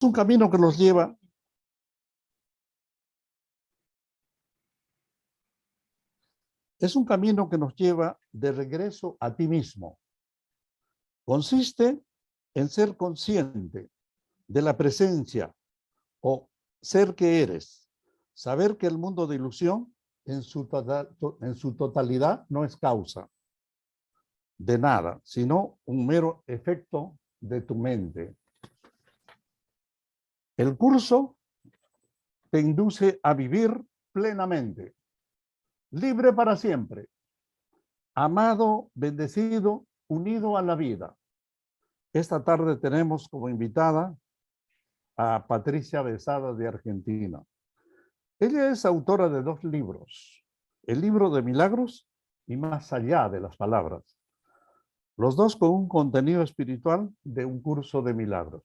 un camino que nos lleva de regreso a ti mismo. Consiste en ser consciente de la presencia o ser que eres. Saber que el mundo de ilusión en su totalidad no es causa de nada, sino un mero efecto de tu mente. El curso te induce a vivir plenamente, libre para siempre, amado, bendecido, unido a la vida. Esta tarde tenemos como invitada a Patricia Besada de Argentina. Ella es autora de 2 libros, el libro de milagros y Más allá de las palabras, los 2 con un contenido espiritual de un curso de milagros.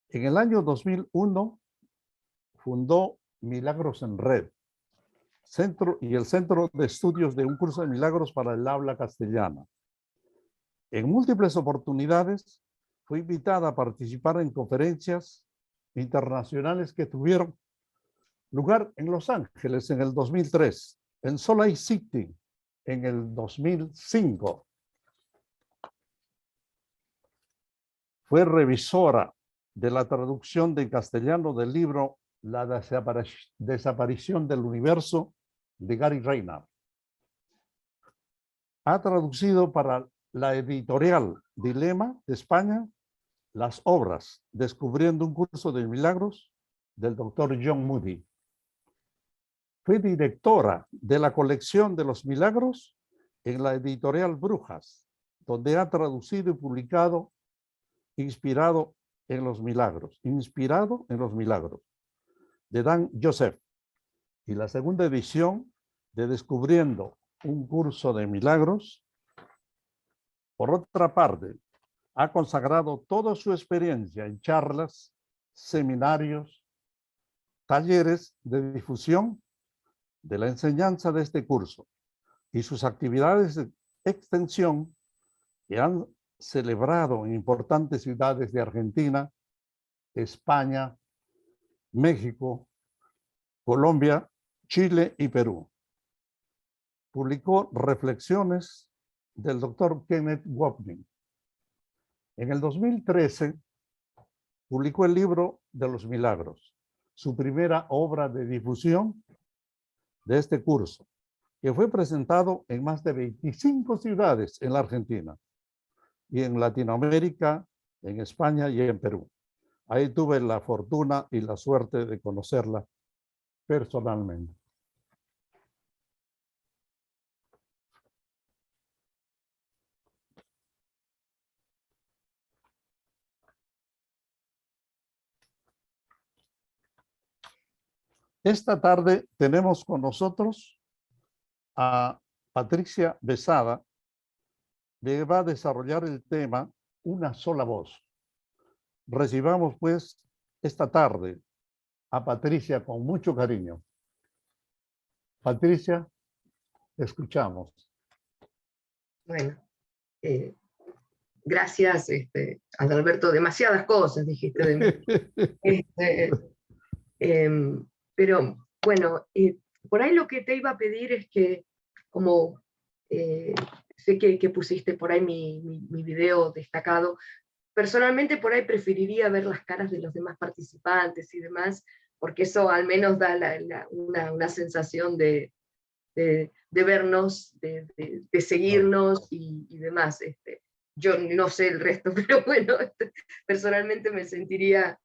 En el año 2001 fundó Milagros en Red, el Centro de Estudios de un Curso de Milagros para el Habla Castellana. En múltiples oportunidades fue invitada a participar en conferencias internacionales que tuvieron lugar en Los Ángeles en el 2003, en Salt Lake City en el 2005. Fue revisora de la traducción de castellano del libro La desaparición del universo de Gary Reinhardt. Ha traducido para la editorial Dilema de España las obras Descubriendo un curso de milagros del doctor John Moody. Fue directora de la colección de los milagros en la editorial Brujas, donde ha traducido y publicado Inspirado en los milagros, de Dan Joseph, y la segunda edición de Descubriendo un curso de milagros. Por otra parte, ha consagrado toda su experiencia en charlas, seminarios, talleres de difusión de la enseñanza de este curso y sus actividades de extensión que han celebrado en importantes ciudades de Argentina, España, México, Colombia, Chile y Perú. Publicó Reflexiones del doctor Kenneth Wapnick. En el 2013 publicó el libro de los milagros, su primera obra de difusión de este curso, que fue presentado en más de 25 ciudades en la Argentina y en Latinoamérica, en España y en Perú. Ahí tuve la fortuna y la suerte de conocerla personalmente. Esta tarde tenemos con nosotros a Patricia Besada, que va a desarrollar el tema Una sola voz. Recibamos pues esta tarde a Patricia con mucho cariño. Patricia, te escuchamos. Bueno, gracias, Adalberto. Demasiadas cosas dijiste de mí. Pero bueno, por ahí lo que te iba a pedir es que, como sé que pusiste por ahí mi video destacado, personalmente por ahí preferiría ver las caras de los demás participantes y demás, porque eso al menos da una sensación de vernos, de seguirnos y demás. Yo no sé el resto, pero bueno, personalmente me sentiría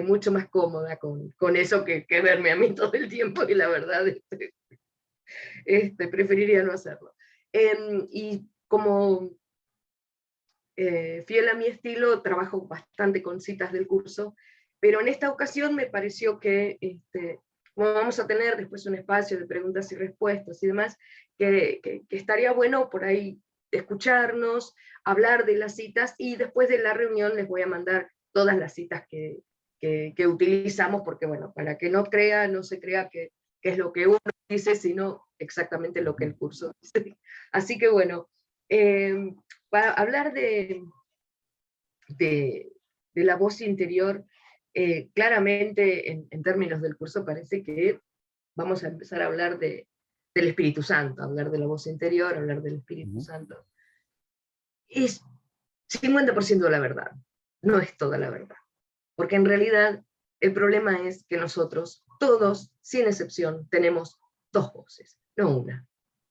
mucho más cómoda con eso que verme a mí todo el tiempo, y la verdad preferiría no hacerlo. Y como fiel a mi estilo, trabajo bastante con citas del curso, pero en esta ocasión me pareció que como vamos a tener después un espacio de preguntas y respuestas y demás, que estaría bueno por ahí escucharnos, hablar de las citas, y después de la reunión les voy a mandar todas las citas que utilizamos, porque bueno, para que no se crea que es lo que uno dice, sino exactamente lo que el curso dice. Así que bueno, para hablar de de la voz interior, claramente en términos del curso parece que vamos a empezar a hablar del Espíritu Santo, hablar de la voz interior, hablar del Espíritu Santo. Es 50% de la verdad, no es toda la verdad. Porque en realidad el problema es que nosotros, todos, sin excepción, tenemos dos voces, no una,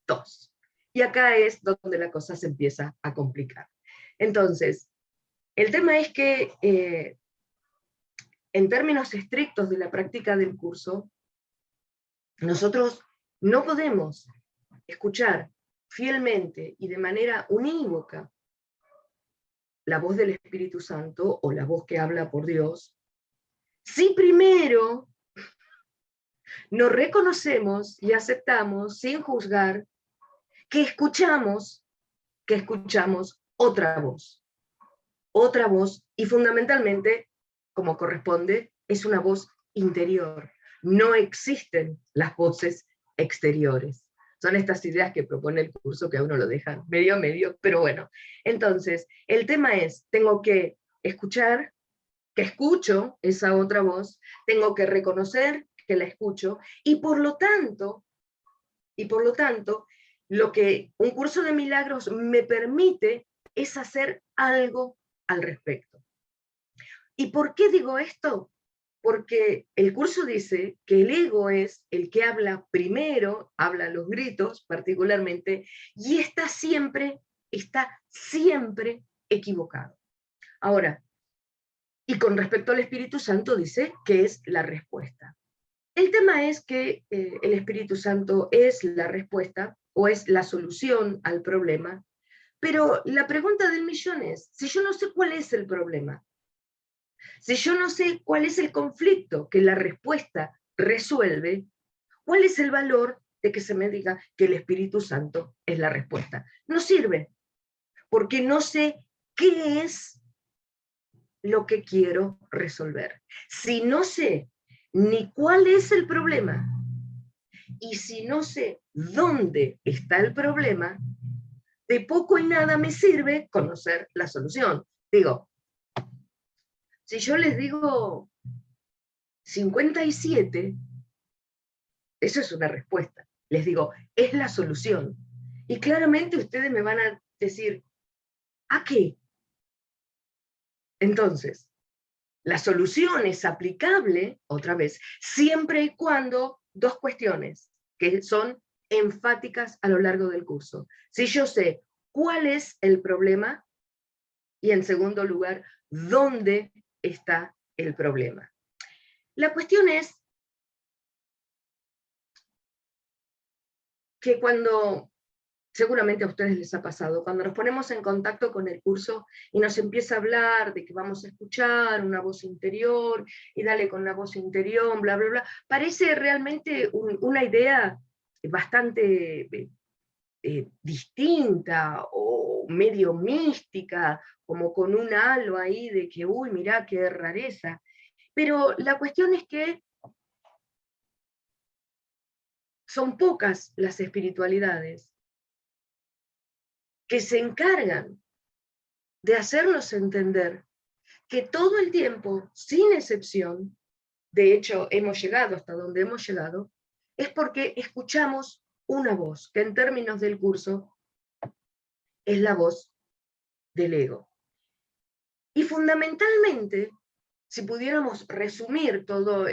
dos. Y acá es donde la cosa se empieza a complicar. Entonces, el tema es que en términos estrictos de la práctica del curso, nosotros no podemos escuchar fielmente y de manera unívoca la voz del Espíritu Santo o la voz que habla por Dios, si primero nos reconocemos y aceptamos sin juzgar que escuchamos otra voz y fundamentalmente, como corresponde, es una voz interior. No existen las voces exteriores. Son estas ideas que propone el curso que a uno lo dejan medio a medio, pero bueno. Entonces, el tema es, tengo que escuchar, que escucho esa otra voz, tengo que reconocer que la escucho, y por lo tanto, lo que un curso de milagros me permite es hacer algo al respecto. ¿Y por qué digo esto? Porque el curso dice que el ego es el que habla primero, habla a los gritos particularmente, y está siempre equivocado. Ahora, y con respecto al Espíritu Santo dice que es la respuesta. El tema es que el Espíritu Santo es la respuesta o es la solución al problema, pero la pregunta del millón es, si yo no sé cuál es el problema, si yo no sé cuál es el conflicto que la respuesta resuelve, ¿cuál es el valor de que se me diga que el Espíritu Santo es la respuesta? No sirve, porque no sé qué es lo que quiero resolver. Si no sé ni cuál es el problema, y si no sé dónde está el problema, de poco y nada me sirve conocer la solución. Digo, si yo les digo 57, eso es una respuesta. Les digo, es la solución. Y claramente ustedes me van a decir, ¿a qué? Entonces, la solución es aplicable, otra vez, siempre y cuando dos cuestiones que son enfáticas a lo largo del curso. Si yo sé cuál es el problema y en segundo lugar, dónde está el problema. La cuestión es que cuando, seguramente a ustedes les ha pasado, cuando nos ponemos en contacto con el curso y nos empieza a hablar de que vamos a escuchar una voz interior, y dale con la voz interior, bla, bla, bla, parece realmente una idea bastante distinta o medio mística, como con un halo ahí de que, uy, mirá qué rareza. Pero la cuestión es que son pocas las espiritualidades que se encargan de hacernos entender que todo el tiempo, sin excepción, de hecho hemos llegado hasta donde hemos llegado, es porque escuchamos una voz, que en términos del curso es la voz del ego. Y fundamentalmente, si pudiéramos resumir toda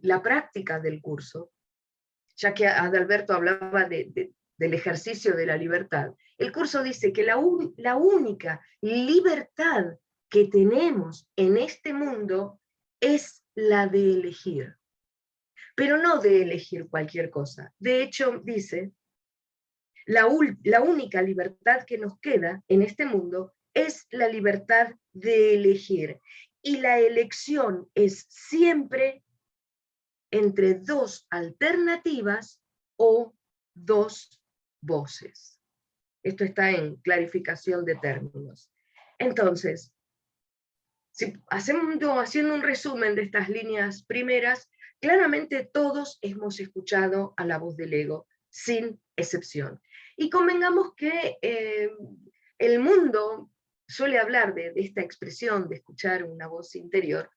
la práctica del curso, ya que Adalberto hablaba del ejercicio de la libertad, el curso dice que la única libertad que tenemos en este mundo es la de elegir, pero no de elegir cualquier cosa. De hecho, dice, la única libertad que nos queda en este mundo es la libertad de elegir, y la elección es siempre entre dos alternativas o dos voces. Esto está en clarificación de términos. Entonces, si haciendo un resumen de estas líneas primeras, claramente todos hemos escuchado a la voz del ego, sin excepción. Y convengamos que el mundo suele hablar de esta expresión de escuchar una voz interior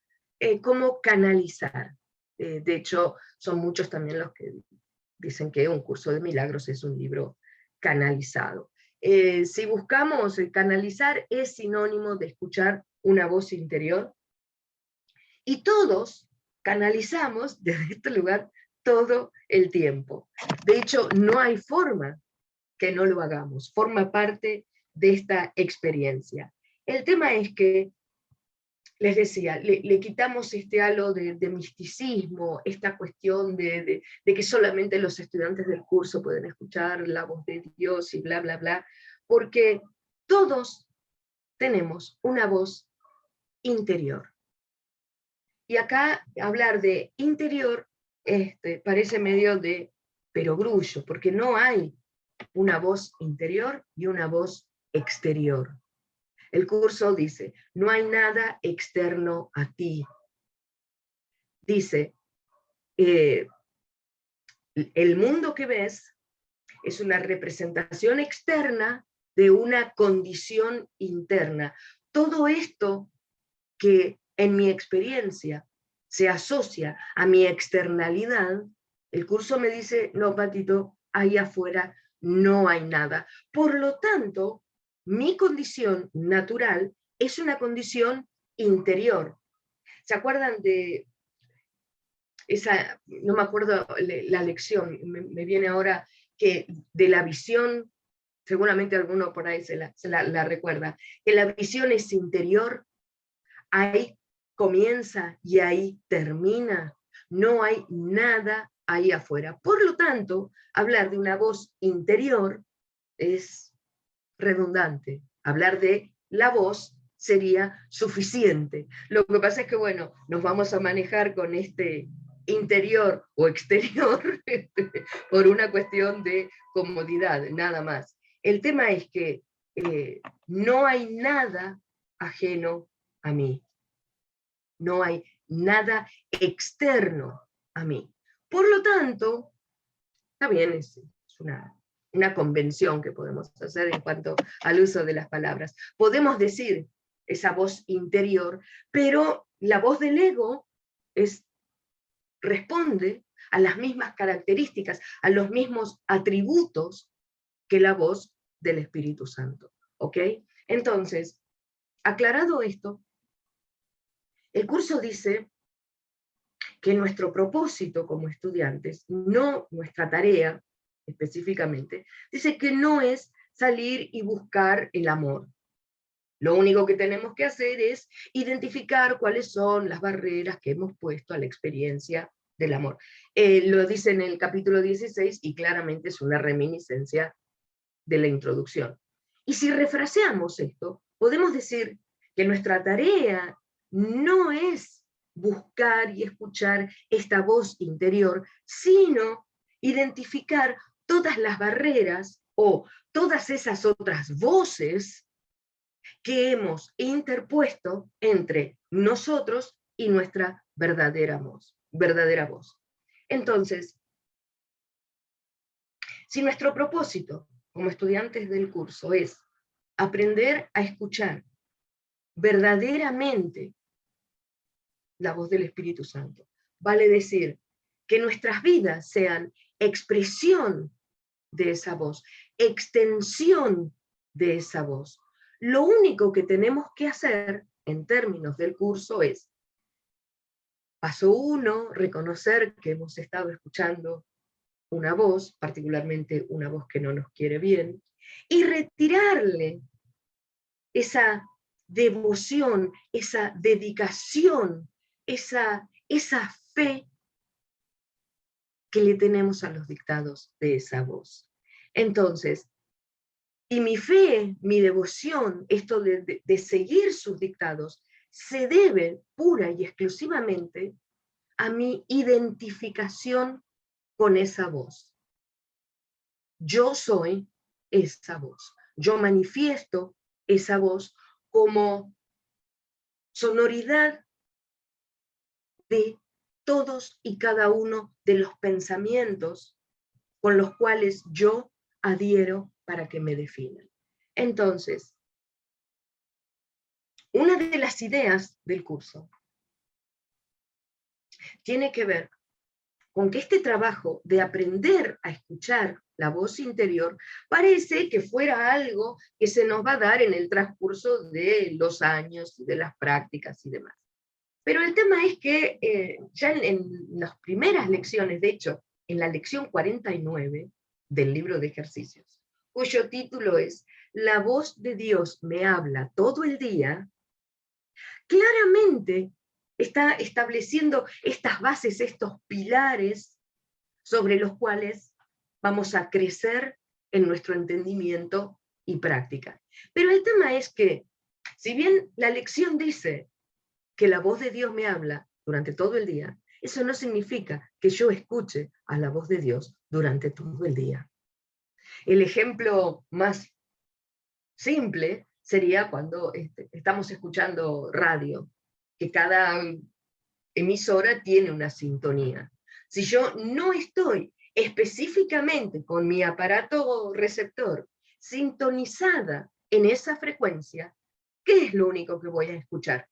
como canalizar. De hecho, son muchos también los que dicen que Un curso de milagros es un libro canalizado. Si buscamos canalizar, es sinónimo de escuchar una voz interior, y todos canalizamos desde este lugar todo el tiempo. De hecho, no hay forma que no lo hagamos, forma parte de esta experiencia. El tema es que, les decía, le quitamos este halo de misticismo, esta cuestión de que solamente los estudiantes del curso pueden escuchar la voz de Dios y bla, bla, bla, porque todos tenemos una voz interior. Y acá hablar de interior parece medio de perogrullo, porque no hay una voz interior y una voz exterior. El curso dice, no hay nada externo a ti. Dice, el mundo que ves es una representación externa de una condición interna. Todo esto que en mi experiencia se asocia a mi externalidad, el curso me dice, no, Patito, ahí afuera no hay nada. Por lo tanto, mi condición natural es una condición interior. ¿Se acuerdan de esa, no me acuerdo la lección, me viene ahora, que de la visión, seguramente alguno por ahí se la recuerda, que la visión es interior, ahí comienza y ahí termina, no hay nada ahí afuera. Por lo tanto, hablar de una voz interior es redundante. Hablar de la voz sería suficiente. Lo que pasa es que, bueno, nos vamos a manejar con este interior o exterior por una cuestión de comodidad, nada más. El tema es que no hay nada ajeno a mí. No hay nada externo a mí. Por lo tanto, también es una convención que podemos hacer en cuanto al uso de las palabras. Podemos decir esa voz interior, pero la voz del ego responde a las mismas características, a los mismos atributos que la voz del Espíritu Santo. ¿Ok? Entonces, aclarado esto, el curso dice que nuestro propósito como estudiantes, no nuestra tarea específicamente, dice que no es salir y buscar el amor. Lo único que tenemos que hacer es identificar cuáles son las barreras que hemos puesto a la experiencia del amor. Lo dice en el capítulo 16 y claramente es una reminiscencia de la introducción. Y si refraseamos esto, podemos decir que nuestra tarea no es buscar y escuchar esta voz interior, sino identificar todas las barreras o todas esas otras voces que hemos interpuesto entre nosotros y nuestra verdadera voz. Entonces, si nuestro propósito como estudiantes del curso es aprender a escuchar verdaderamente la voz del Espíritu Santo, vale decir que nuestras vidas sean expresión de esa voz, extensión de esa voz. Lo único que tenemos que hacer en términos del curso es, paso 1, reconocer que hemos estado escuchando una voz, particularmente una voz que no nos quiere bien, y retirarle esa devoción, esa dedicación, esa fe que le tenemos a los dictados de esa voz. Entonces, y mi fe, mi devoción, esto de seguir sus dictados, se debe pura y exclusivamente a mi identificación con esa voz. Yo soy esa voz. Yo manifiesto esa voz como sonoridad de todos y cada uno de los pensamientos con los cuales yo adhiero para que me definan. Entonces, Una de las ideas del curso tiene que ver con que este trabajo de aprender a escuchar la voz interior parece que fuera algo que se nos va a dar en el transcurso de los años, de las prácticas y demás. Pero el tema es que ya en las primeras lecciones, de hecho, en la lección 49 del libro de ejercicios, cuyo título es La voz de Dios me habla todo el día, claramente está estableciendo estas bases, estos pilares sobre los cuales vamos a crecer en nuestro entendimiento y práctica. Pero el tema es que, si bien la lección dice que la voz de Dios me habla durante todo el día, eso no significa que yo escuche a la voz de Dios durante todo el día. El ejemplo más simple sería cuando estamos escuchando radio, que cada emisora tiene una sintonía. Si yo no estoy específicamente con mi aparato receptor sintonizada en esa frecuencia, ¿qué es lo único que voy a escuchar?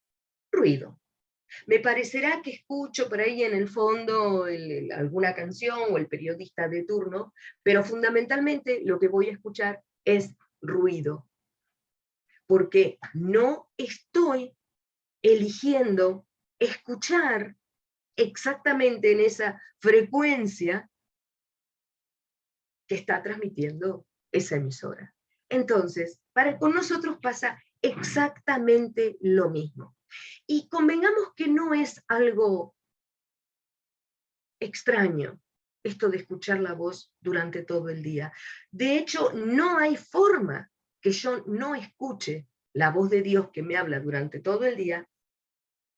Ruido. Me parecerá que escucho por ahí en el fondo alguna canción o el periodista de turno, pero fundamentalmente lo que voy a escuchar es ruido, porque no estoy eligiendo escuchar exactamente en esa frecuencia que está transmitiendo esa emisora. Entonces, con nosotros pasa exactamente lo mismo. Y convengamos que no es algo extraño esto de escuchar la voz durante todo el día. De hecho, no hay forma que yo no escuche la voz de Dios que me habla durante todo el día,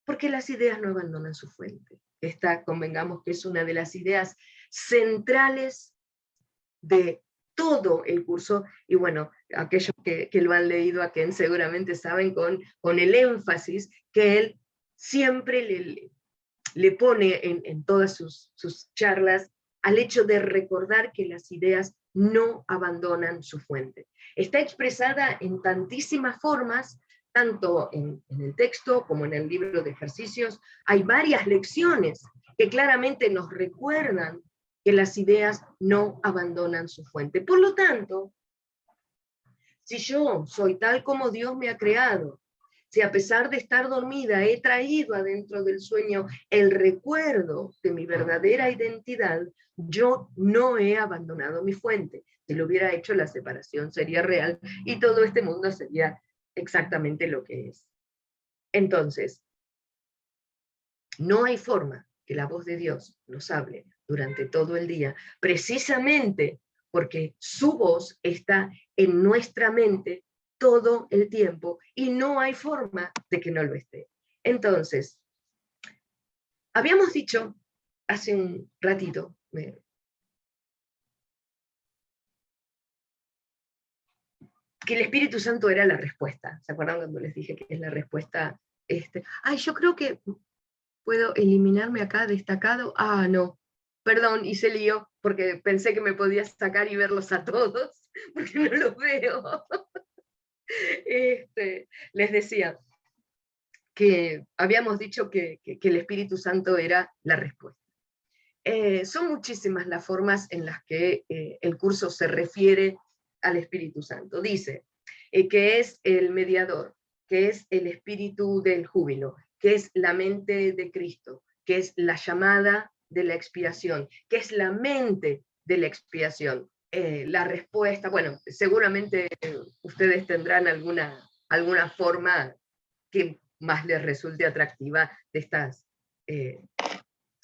porque las ideas no abandonan su fuente. Esta, convengamos que es una de las ideas centrales de todo el curso, y bueno, aquellos que lo han leído a Ken seguramente saben con el énfasis que él siempre le pone en todas sus charlas al hecho de recordar que las ideas no abandonan su fuente. Está expresada en tantísimas formas, tanto en el texto como en el libro de ejercicios. Hay varias lecciones que claramente nos recuerdan que las ideas no abandonan su fuente. Por lo tanto, si yo soy tal como Dios me ha creado, si a pesar de estar dormida he traído adentro del sueño el recuerdo de mi verdadera identidad, yo no he abandonado mi fuente. Si lo hubiera hecho, la separación sería real y todo este mundo sería exactamente lo que es. Entonces, no hay forma que la voz de Dios nos hable durante todo el día, precisamente porque su voz está en nuestra mente todo el tiempo y no hay forma de que no lo esté. Entonces, habíamos dicho hace un ratito, que el Espíritu Santo era la respuesta. ¿Se acuerdan cuando les dije que es la respuesta? Yo creo que puedo eliminarme acá destacado. No, perdón, hice lío, porque pensé que me podía sacar y verlos a todos, porque no los veo. Les decía que habíamos dicho que el Espíritu Santo era la respuesta. Son muchísimas las formas en las que el curso se refiere al Espíritu Santo. Dice que es el mediador, que es el espíritu del júbilo, que es la mente de Cristo, que es la llamada de la expiación, que es la mente de la expiación. La respuesta, bueno, seguramente ustedes tendrán alguna forma que más les resulte atractiva de estas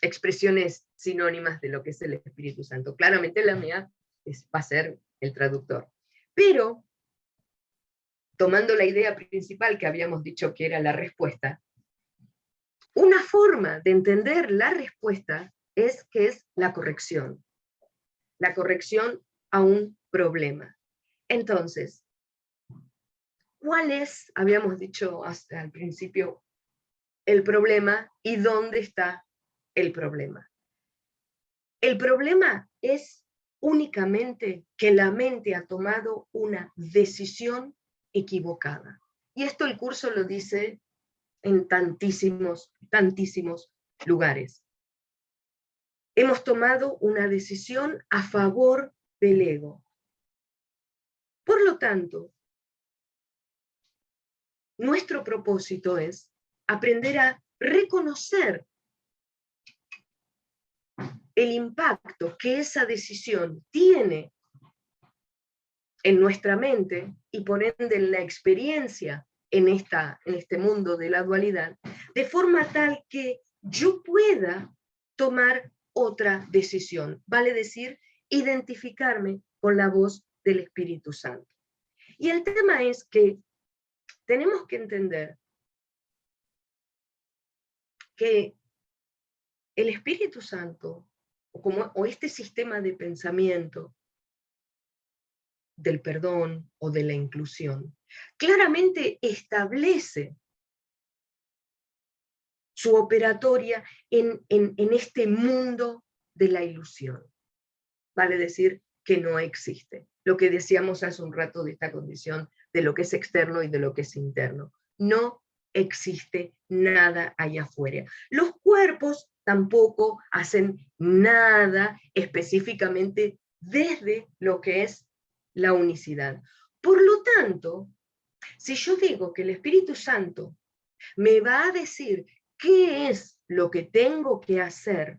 expresiones sinónimas de lo que es el Espíritu Santo. Claramente la mía va a ser el traductor. Pero, tomando la idea principal que habíamos dicho que era la respuesta, una forma de entender la respuesta es que es la corrección a un problema. Entonces, ¿cuál es, habíamos dicho hasta el principio, el problema y dónde está el problema? El problema es únicamente que la mente ha tomado una decisión equivocada. Y esto el curso lo dice en tantísimos lugares. Hemos tomado una decisión a favor del ego. Por lo tanto, nuestro propósito es aprender a reconocer el impacto que esa decisión tiene en nuestra mente y por ende en la experiencia en este mundo de la dualidad, de forma tal que yo pueda tomar otra decisión, vale decir, identificarme con la voz del Espíritu Santo. Y el tema es que tenemos que entender que el Espíritu Santo, o este sistema de pensamiento del perdón o de la inclusión, claramente establece su operatoria en este mundo de la ilusión. Vale decir que no existe. Lo que decíamos hace un rato de esta condición de lo que es externo y de lo que es interno. No existe nada allá afuera. Los cuerpos tampoco hacen nada específicamente desde lo que es la unicidad. Por lo tanto, si yo digo que el Espíritu Santo me va a decir qué es lo que tengo que hacer,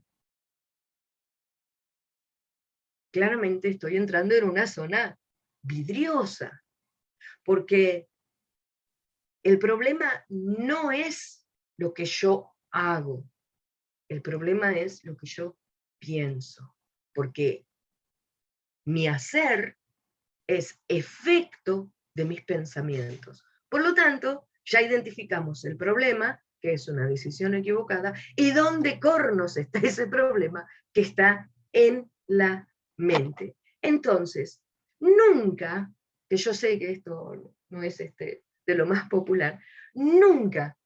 claramente estoy entrando en una zona vidriosa, porque el problema no es lo que yo hago, el problema es lo que yo pienso, porque mi hacer es efecto de mis pensamientos. Por lo tanto, ya identificamos el problema, que es una decisión equivocada, y dónde cornos está ese problema, que está en la mente. Entonces, nunca, que yo sé que esto no es de lo más popular, nunca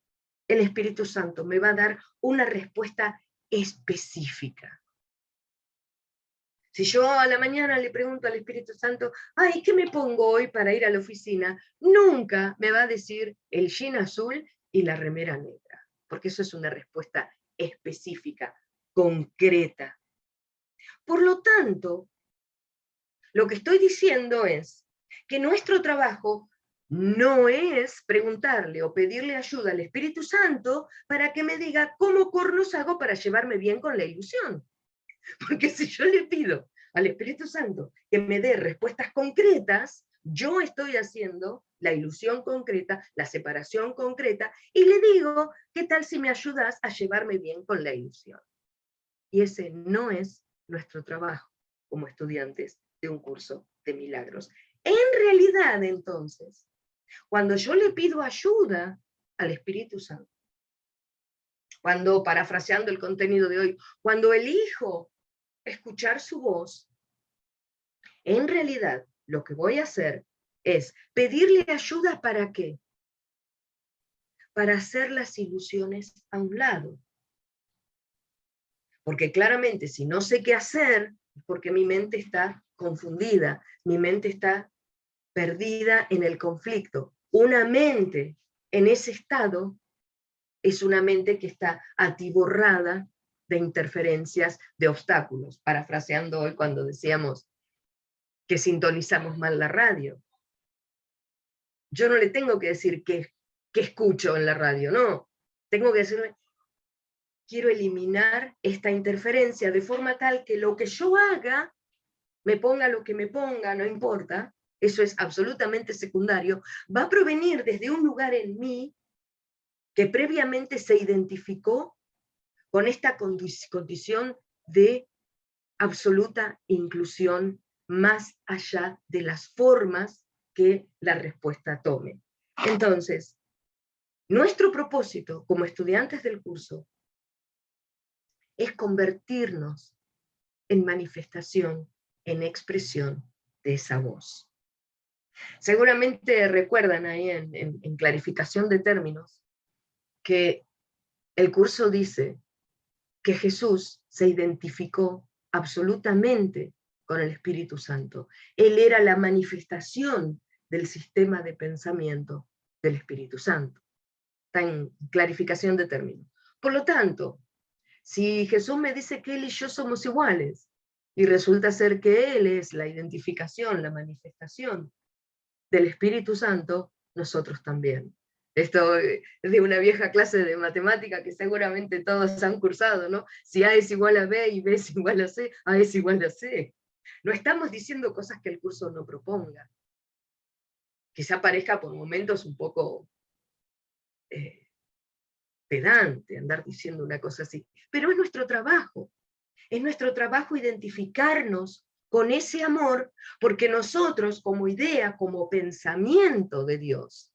el Espíritu Santo me va a dar una respuesta específica. Si yo a la mañana le pregunto al Espíritu Santo, ay, ¿qué me pongo hoy para ir a la oficina? Nunca me va a decir el jean azul y la remera negra, porque eso es una respuesta específica, concreta. Por lo tanto, lo que estoy diciendo es que nuestro trabajo no es preguntarle o pedirle ayuda al Espíritu Santo para que me diga cómo cornos hago para llevarme bien con la ilusión. Porque si yo le pido al Espíritu Santo que me dé respuestas concretas, yo estoy haciendo la ilusión concreta, la separación concreta, y le digo, ¿qué tal si me ayudas a llevarme bien con la ilusión? Y ese no es nuestro trabajo como estudiantes de un curso de milagros. En realidad, entonces, cuando yo le pido ayuda al Espíritu Santo, cuando, parafraseando el contenido de hoy, cuando elijo escuchar su voz, en realidad lo que voy a hacer es pedirle ayuda ¿para qué? Para hacer las ilusiones a un lado. Porque claramente si no sé qué hacer, es porque mi mente está confundida, mi mente está perdida en el conflicto. Una mente en ese estado es una mente que está atiborrada de interferencias, de obstáculos, parafraseando hoy cuando decíamos que sintonizamos mal la radio. Yo no le tengo que decir qué escucho en la radio, no. Tengo que decirle, quiero eliminar esta interferencia de forma tal que lo que yo haga, me ponga lo que me ponga, no importa, eso es absolutamente secundario, va a provenir desde un lugar en mí que previamente se identificó con esta condición de absoluta inclusión más allá de las formas que la respuesta tome. Entonces, nuestro propósito como estudiantes del curso es convertirnos en manifestación, en expresión de esa voz. Seguramente recuerdan ahí en clarificación de términos que el curso dice que Jesús se identificó absolutamente con el Espíritu Santo. Él era la manifestación del sistema de pensamiento del Espíritu Santo. Está en clarificación de términos. Por lo tanto, si Jesús me dice que Él y yo somos iguales, y resulta ser que Él es la identificación, la manifestación del Espíritu Santo, nosotros también. Esto es de una vieja clase de matemática que seguramente todos han cursado, ¿no? Si A es igual a B y B es igual a C, A es igual a C. No estamos diciendo cosas que el curso no proponga. Quizá parezca por momentos un poco pedante andar diciendo una cosa así, pero es nuestro trabajo. Es nuestro trabajo identificarnos con ese amor, porque nosotros como idea, como pensamiento de Dios,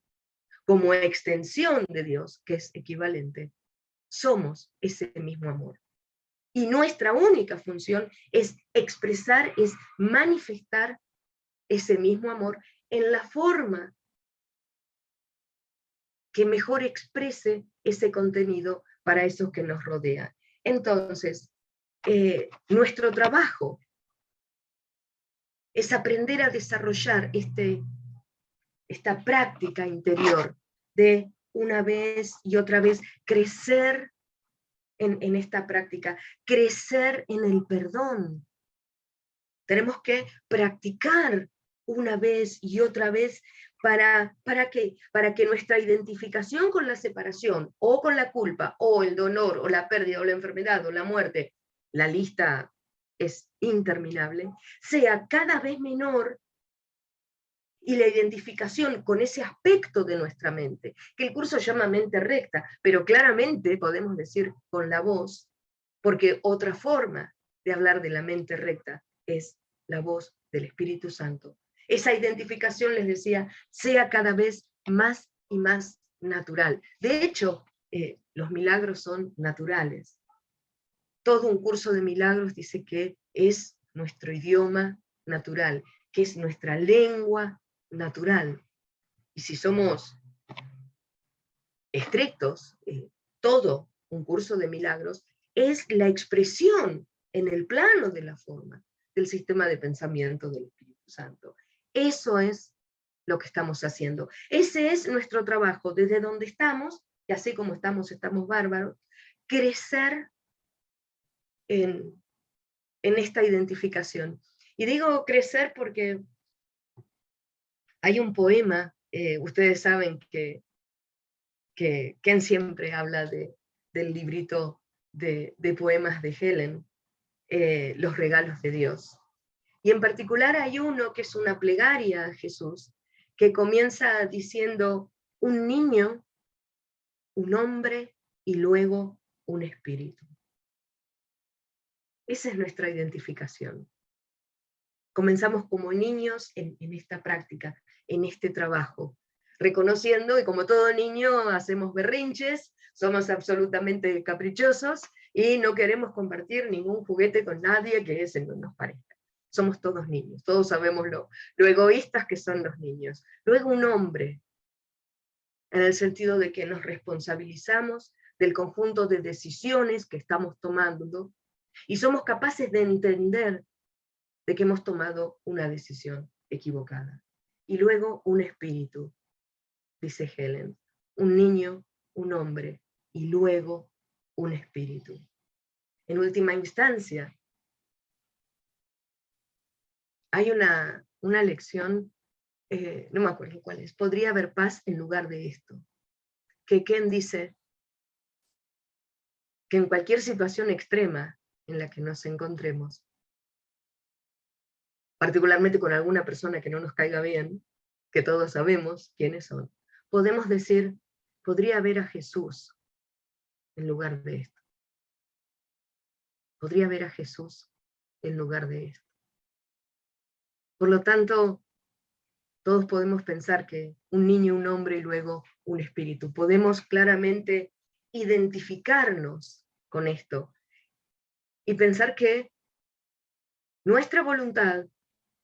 como extensión de Dios, que es equivalente, somos ese mismo amor. Y nuestra única función es expresar, es manifestar ese mismo amor en la forma que mejor exprese ese contenido para esos que nos rodean. Entonces, nuestro trabajo es aprender a desarrollar esta práctica interior de una vez y otra vez crecer en esta práctica, crecer en el perdón. Tenemos que practicar una vez y otra vez ¿para qué? Para que nuestra identificación con la separación, o con la culpa, o el dolor, o la pérdida, o la enfermedad, o la muerte, la lista es interminable, sea cada vez menor, y la identificación con ese aspecto de nuestra mente, que el curso llama mente recta, pero claramente podemos decir con la voz, porque otra forma de hablar de la mente recta es la voz del Espíritu Santo. Esa identificación, les decía, sea cada vez más y más natural. De hecho, los milagros son naturales. Todo un curso de milagros dice que es nuestro idioma natural, que es nuestra lengua natural. Y si somos estrictos, todo un curso de milagros es la expresión en el plano de la forma del sistema de pensamiento del Espíritu Santo. Eso es lo que estamos haciendo. Ese es nuestro trabajo, desde donde estamos, y así como estamos bárbaros, crecer en esta identificación. Y digo crecer porque hay un poema, ustedes saben que Ken siempre habla del librito de poemas de Helen, Los regalos de Dios. Y en particular hay uno que es una plegaria a Jesús, que comienza diciendo un niño, un hombre y luego un espíritu. Esa es nuestra identificación. Comenzamos como niños en esta práctica, en este trabajo, reconociendo, y como todo niño hacemos berrinches, somos absolutamente caprichosos y no queremos compartir ningún juguete con nadie que ese no nos parezca. Somos todos niños, todos sabemos lo egoístas que son los niños. Luego un hombre, en el sentido de que nos responsabilizamos del conjunto de decisiones que estamos tomando y somos capaces de entender de que hemos tomado una decisión equivocada. Y luego un espíritu, dice Helen, un niño, un hombre, y luego un espíritu. En última instancia, hay una lección, no me acuerdo cuál es, podría haber paz en lugar de esto, que Ken dice que en cualquier situación extrema en la que nos encontremos, particularmente con alguna persona que no nos caiga bien, que todos sabemos quiénes son, podemos decir, podría haber a Jesús en lugar de esto. Podría haber a Jesús en lugar de esto. Por lo tanto, todos podemos pensar que un niño, un hombre y luego un espíritu. Podemos claramente identificarnos con esto y pensar que nuestra voluntad,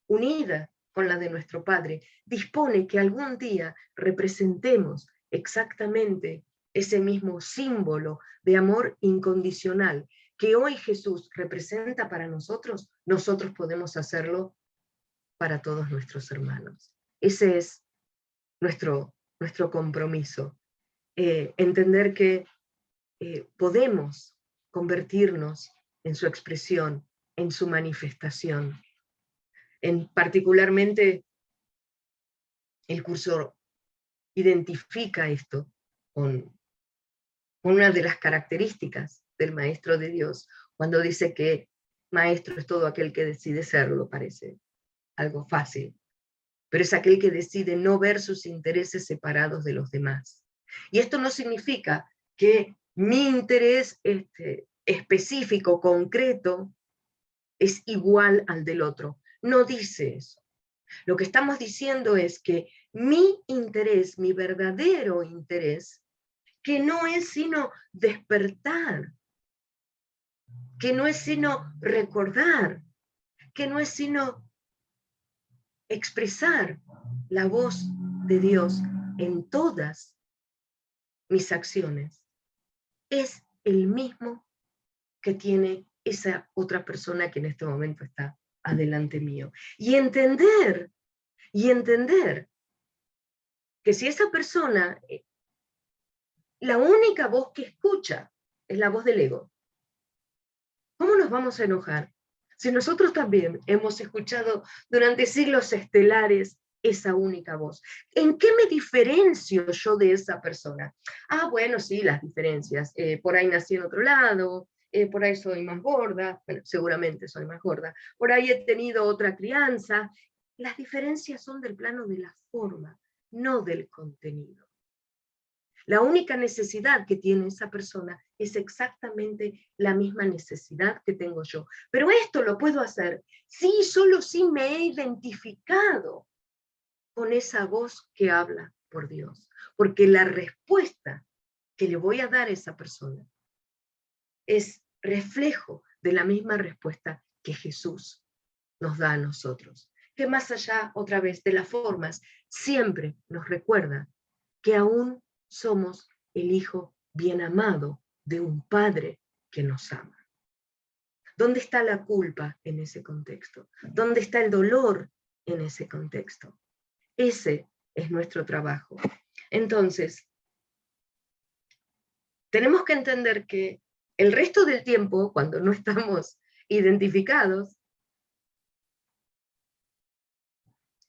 unida con la de nuestro Padre, dispone que algún día representemos exactamente ese mismo símbolo de amor incondicional que hoy Jesús representa para nosotros, nosotros podemos hacerlo para todos nuestros hermanos. Ese es nuestro nuestro compromiso. Entender que podemos convertirnos en su expresión, en su manifestación. Particularmente, el curso identifica esto con una de las características del Maestro de Dios, cuando dice que maestro es todo aquel que decide serlo. Parece algo fácil, pero es aquel que decide no ver sus intereses separados de los demás. Y esto no significa que mi interés específico, concreto, es igual al del otro. No dice eso. Lo que estamos diciendo es que mi interés, mi verdadero interés, que no es sino despertar, que no es sino recordar, que no es sino expresar la voz de Dios en todas mis acciones, es el mismo que tiene esa otra persona que en este momento está adelante mío. Y entender que si esa persona, la única voz que escucha es la voz del ego, ¿cómo nos vamos a enojar? Si nosotros también hemos escuchado durante siglos estelares esa única voz. ¿En qué me diferencio yo de esa persona? Ah, bueno, sí, las diferencias. Por ahí nací en otro lado, por ahí soy más gorda, bueno, seguramente soy más gorda, por ahí he tenido otra crianza. Las diferencias son del plano de la forma, no del contenido. La única necesidad que tiene esa persona es exactamente la misma necesidad que tengo yo. Pero esto lo puedo hacer solo si me he identificado con esa voz que habla por Dios. Porque la respuesta que le voy a dar a esa persona es reflejo de la misma respuesta que Jesús nos da a nosotros. Que más allá, otra vez, de las formas, siempre nos recuerda que aún somos el hijo bien amado de un padre que nos ama. ¿Dónde está la culpa en ese contexto? ¿Dónde está el dolor en ese contexto? Ese es nuestro trabajo. Entonces, tenemos que entender que el resto del tiempo, cuando no estamos identificados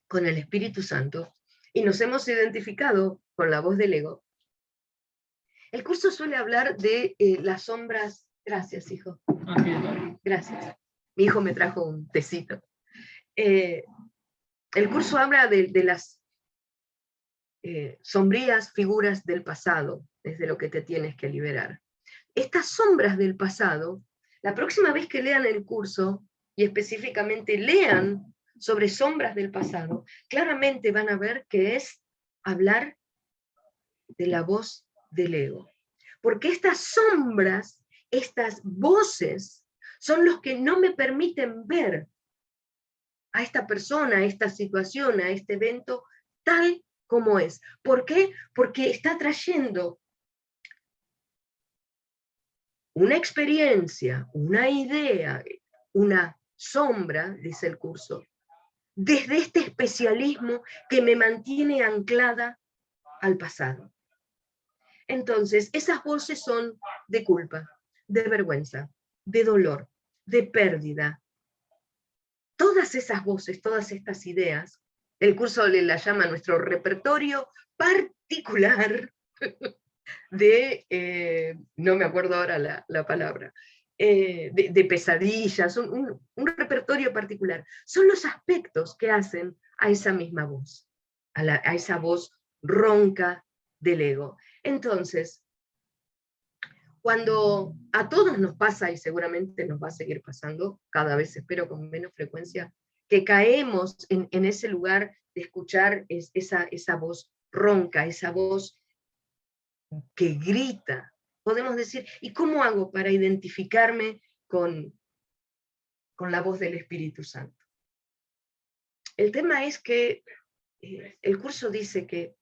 con el Espíritu Santo y nos hemos identificado con la voz del ego, el curso suele hablar de las sombras. Gracias, hijo. Gracias. Mi hijo me trajo un tecito. El curso habla de las sombrías figuras del pasado, desde lo que te tienes que liberar. Estas sombras del pasado, la próxima vez que lean el curso, y específicamente lean sobre sombras del pasado, claramente van a ver que es hablar de la voz del ego. Porque estas sombras, estas voces, son los que no me permiten ver a esta persona, a esta situación, a este evento, tal como es. ¿Por qué? Porque está trayendo una experiencia, una idea, una sombra, dice el curso, desde este especialismo que me mantiene anclada al pasado. Entonces, esas voces son de culpa, de vergüenza, de dolor, de pérdida. Todas esas voces, todas estas ideas, el curso la llama nuestro repertorio particular de, no me acuerdo ahora la palabra, de pesadillas, un repertorio particular. Son los aspectos que hacen a esa misma voz, a esa voz ronca del ego. Entonces, cuando a todos nos pasa, y seguramente nos va a seguir pasando, cada vez espero con menos frecuencia, que caemos en ese lugar de escuchar esa voz ronca, esa voz que grita, podemos decir, ¿y cómo hago para identificarme con la voz del Espíritu Santo? El tema es que el curso dice que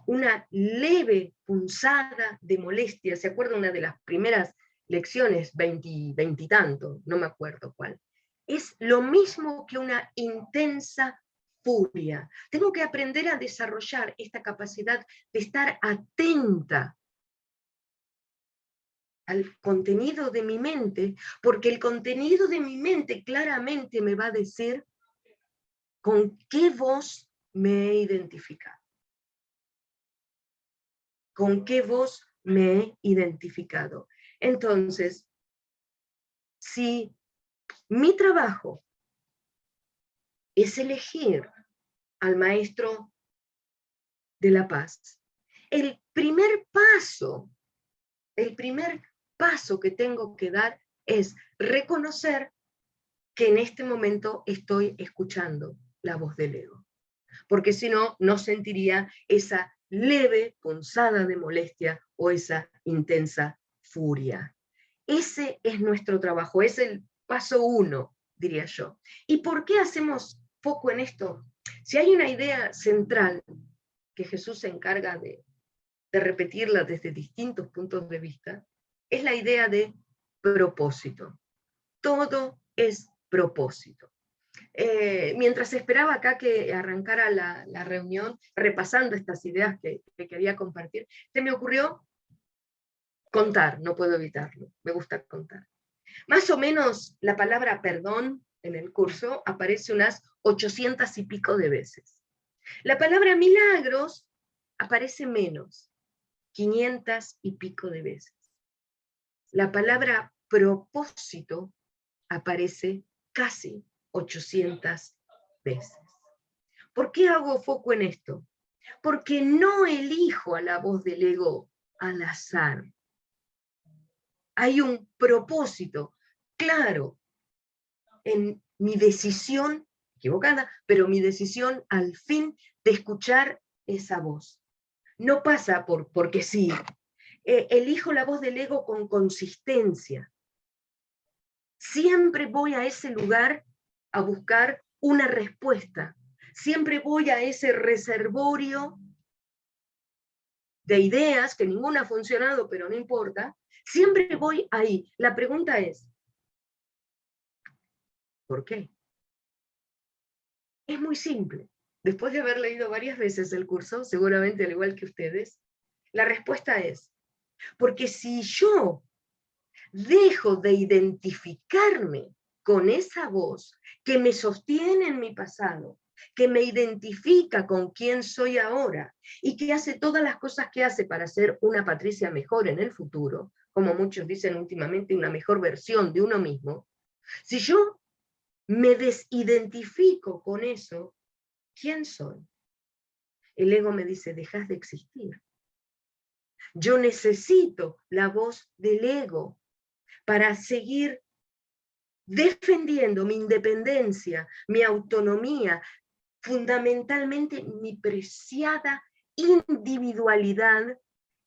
una leve punzada de molestia, ¿se acuerda una de las primeras lecciones, veintitanto, no me acuerdo cuál? Es lo mismo que una intensa furia. Tengo que aprender a desarrollar esta capacidad de estar atenta al contenido de mi mente, porque el contenido de mi mente claramente me va a decir con qué voz me he identificado. ¿Con qué voz me he identificado? Entonces, si mi trabajo es elegir al maestro de la paz, el primer paso que tengo que dar es reconocer que en este momento estoy escuchando la voz del ego. Porque si no, no sentiría esa leve punzada de molestia o esa intensa furia. Ese es nuestro trabajo, es el paso 1, diría yo. ¿Y por qué hacemos foco en esto? Si hay una idea central que Jesús se encarga de repetirla desde distintos puntos de vista, es la idea de propósito. Todo es propósito. Mientras esperaba acá que arrancara la reunión, repasando estas ideas que quería compartir, se me ocurrió contar, no puedo evitarlo, me gusta contar. Más o menos la palabra perdón en el curso aparece unas 800 y pico de veces. La palabra milagros aparece menos, 500 y pico de veces. La palabra propósito aparece casi 800 veces. ¿Por qué hago foco en esto? Porque no elijo a la voz del ego al azar. Hay un propósito claro en mi decisión, equivocada, pero mi decisión al fin de escuchar esa voz. No pasa porque sí. Elijo la voz del ego con consistencia. Siempre voy a ese lugar a buscar una respuesta. Siempre voy a ese reservorio de ideas, que ninguna ha funcionado, pero no importa. Siempre voy ahí. La pregunta es, ¿por qué? Es muy simple. Después de haber leído varias veces el curso, seguramente al igual que ustedes, la respuesta es, porque si yo dejo de identificarme con esa voz que me sostiene en mi pasado, que me identifica con quién soy ahora y que hace todas las cosas que hace para ser una Patricia mejor en el futuro, como muchos dicen últimamente, una mejor versión de uno mismo, si yo me desidentifico con eso, ¿quién soy? El ego me dice, dejas de existir. Yo necesito la voz del ego para seguir defendiendo mi independencia, mi autonomía, fundamentalmente mi preciada individualidad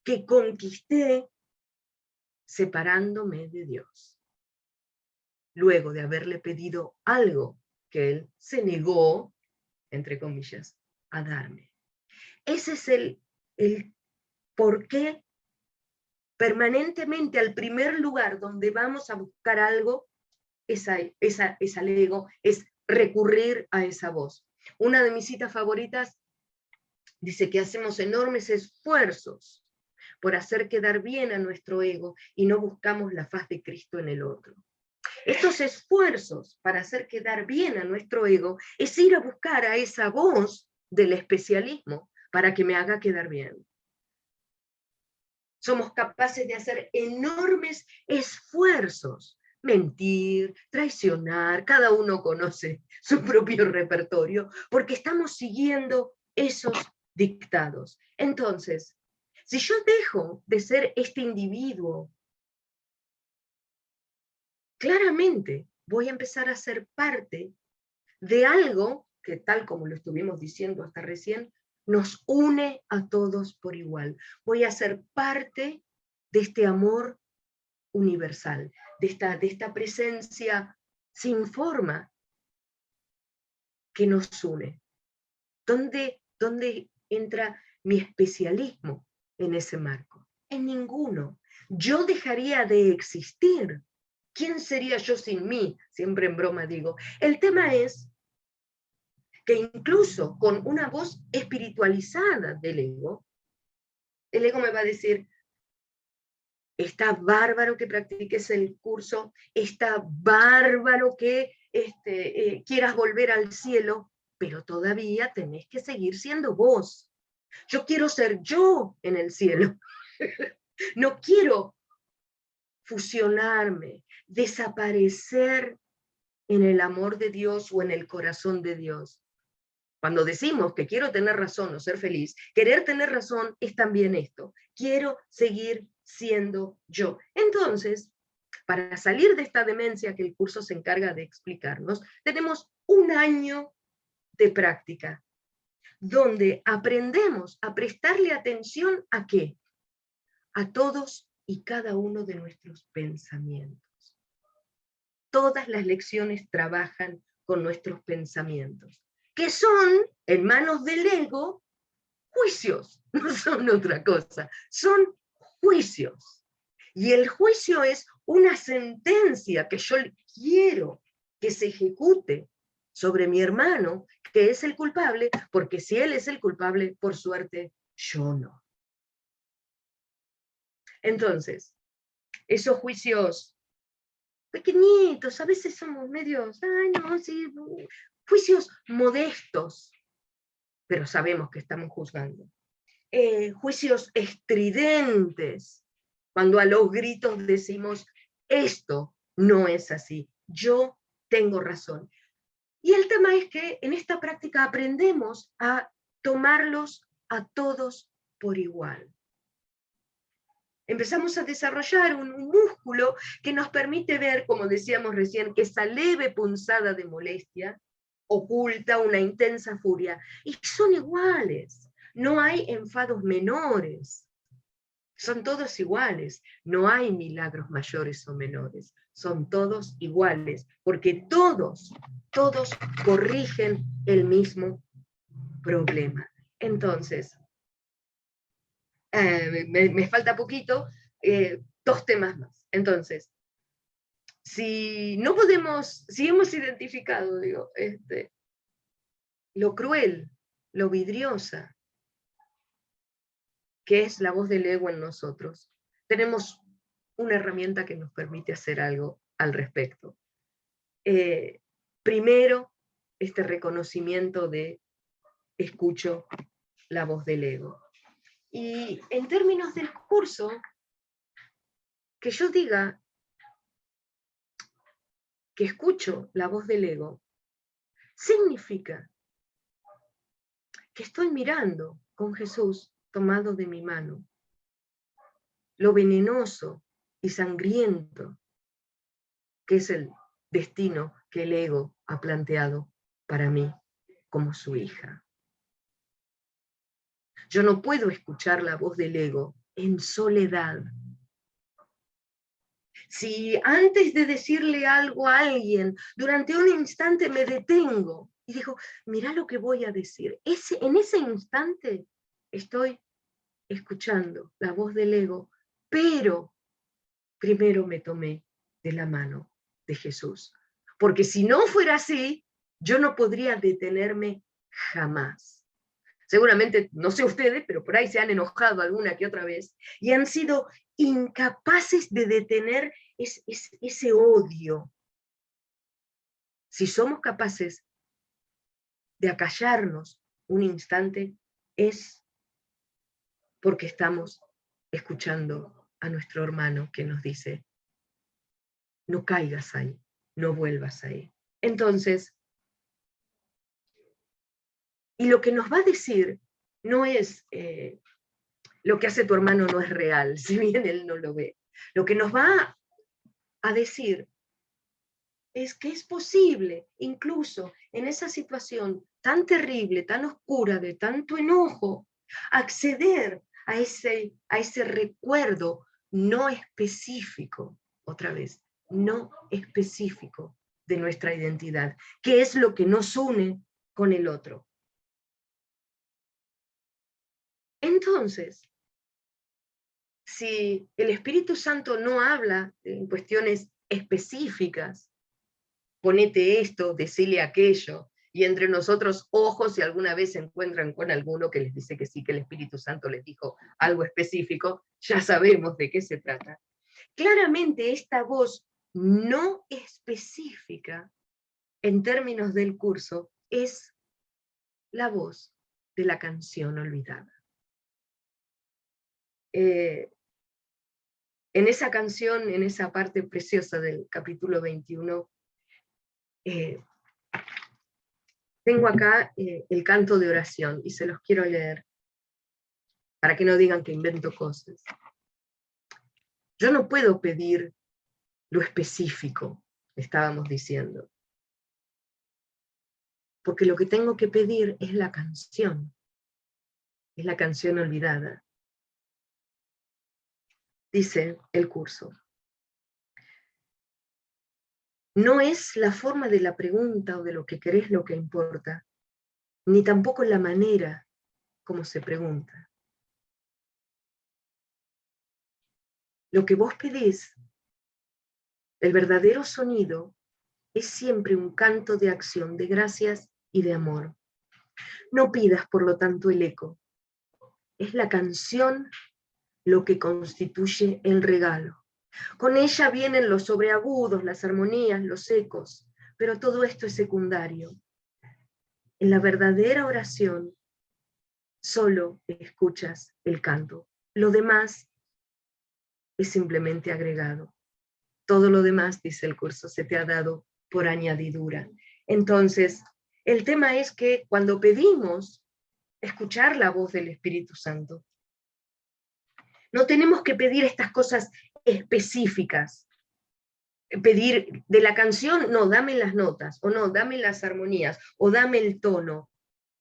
que conquisté separándome de Dios. Luego de haberle pedido algo que Él se negó, entre comillas, a darme. Ese es el por qué permanentemente al primer lugar donde vamos a buscar algo es al ego, es recurrir a esa voz. Una de mis citas favoritas dice que hacemos enormes esfuerzos por hacer quedar bien a nuestro ego y no buscamos la faz de Cristo en el otro. Estos esfuerzos para hacer quedar bien a nuestro ego es ir a buscar a esa voz del especialismo para que me haga quedar bien. Somos capaces de hacer enormes esfuerzos, mentir, traicionar, cada uno conoce su propio repertorio, porque estamos siguiendo esos dictados. Entonces, si yo dejo de ser este individuo, claramente voy a empezar a ser parte de algo que, tal como lo estuvimos diciendo hasta recién, nos une a todos por igual. Voy a ser parte de este amor universal, de esta presencia sin forma que nos une. ¿Dónde entra mi especialismo en ese marco? En ninguno. Yo dejaría de existir. ¿Quién sería yo sin mí? Siempre en broma digo. El tema es que incluso con una voz espiritualizada del ego, el ego me va a decir, está bárbaro que practiques el curso, está bárbaro que quieras volver al cielo, pero todavía tenés que seguir siendo vos. Yo quiero ser yo en el cielo. No quiero fusionarme, desaparecer en el amor de Dios o en el corazón de Dios. Cuando decimos que quiero tener razón o ser feliz, querer tener razón es también esto. Quiero seguir siendo yo. Entonces, para salir de esta demencia que el curso se encarga de explicarnos, tenemos un año de práctica, donde aprendemos a prestarle atención ¿a qué? A todos y cada uno de nuestros pensamientos. Todas las lecciones trabajan con nuestros pensamientos, que son, en manos del ego, juicios, no son otra cosa, son juicios. Y el juicio es una sentencia que yo quiero que se ejecute sobre mi hermano, que es el culpable, porque si él es el culpable, por suerte, yo no. Entonces, esos juicios pequeñitos, a veces somos medios, ay no, sí, juicios modestos, pero sabemos que estamos juzgando. Juicios estridentes, cuando a los gritos decimos, esto no es así, yo tengo razón. Y el tema es que en esta práctica aprendemos a tomarlos a todos por igual. Empezamos a desarrollar un músculo que nos permite ver, como decíamos recién, que esa leve punzada de molestia oculta una intensa furia. Y son iguales, no hay enfados menores, son todos iguales, no hay milagros mayores o menores, son todos iguales, porque todos corrigen el mismo problema. Entonces, me falta poquito, 2 temas más. Entonces, si no podemos, si hemos identificado, digo, lo cruel, lo vidriosa, que es la voz del ego en nosotros, tenemos una herramienta que nos permite hacer algo al respecto. Primero, este reconocimiento de escucho la voz del ego. Y en términos del curso, que yo diga que escucho la voz del ego, significa que estoy mirando con Jesús tomado de mi mano lo venenoso y sangriento que es el destino que el ego ha planteado para mí como su hija. Yo no puedo escuchar la voz del ego en soledad. Si antes de decirle algo a alguien, durante un instante me detengo y digo, mirá lo que voy a decir, en ese instante estoy escuchando la voz del ego, pero primero me tomé de la mano de Jesús. Porque si no fuera así, yo no podría detenerme jamás. Seguramente, no sé ustedes, pero por ahí se han enojado alguna que otra vez y han sido incapaces de detener ese odio. Si somos capaces de acallarnos un instante, es porque estamos escuchando a nuestro hermano que nos dice, no caigas ahí, no vuelvas ahí. Entonces, y lo que nos va a decir no es, lo que hace tu hermano no es real, si bien él no lo ve. Lo que nos va a decir es que es posible, incluso en esa situación tan terrible, tan oscura, de tanto enojo, acceder a ese recuerdo no específico, otra vez, no específico de nuestra identidad, que es lo que nos une con el otro. Entonces, si el Espíritu Santo no habla en cuestiones específicas, ponete esto, decile aquello, y entre nosotros ojos si alguna vez se encuentran con alguno que les dice que sí, que el Espíritu Santo les dijo algo específico, ya sabemos de qué se trata. Claramente esta voz no específica en términos del curso es la voz de la canción olvidada. En esa canción, en esa parte preciosa del capítulo 21, tengo acá el canto de oración y se los quiero leer para que no digan que invento cosas. Yo no puedo pedir lo específico, estábamos diciendo, porque lo que tengo que pedir es la canción olvidada. Dice el curso. No es la forma de la pregunta o de lo que querés lo que importa, ni tampoco la manera como se pregunta. Lo que vos pedís, el verdadero sonido, es siempre un canto de acción, de gracias y de amor. No pidas, por lo tanto, el eco. Es la canción lo que constituye el regalo. Con ella vienen los sobreagudos, las armonías, los ecos, pero todo esto es secundario. En la verdadera oración, solo escuchas el canto. Lo demás es simplemente agregado. Todo lo demás, dice el curso, se te ha dado por añadidura. Entonces, el tema es que cuando pedimos escuchar la voz del Espíritu Santo, no tenemos que pedir estas cosas específicas. Pedir de la canción, no, dame las notas, o no, dame las armonías, o dame el tono.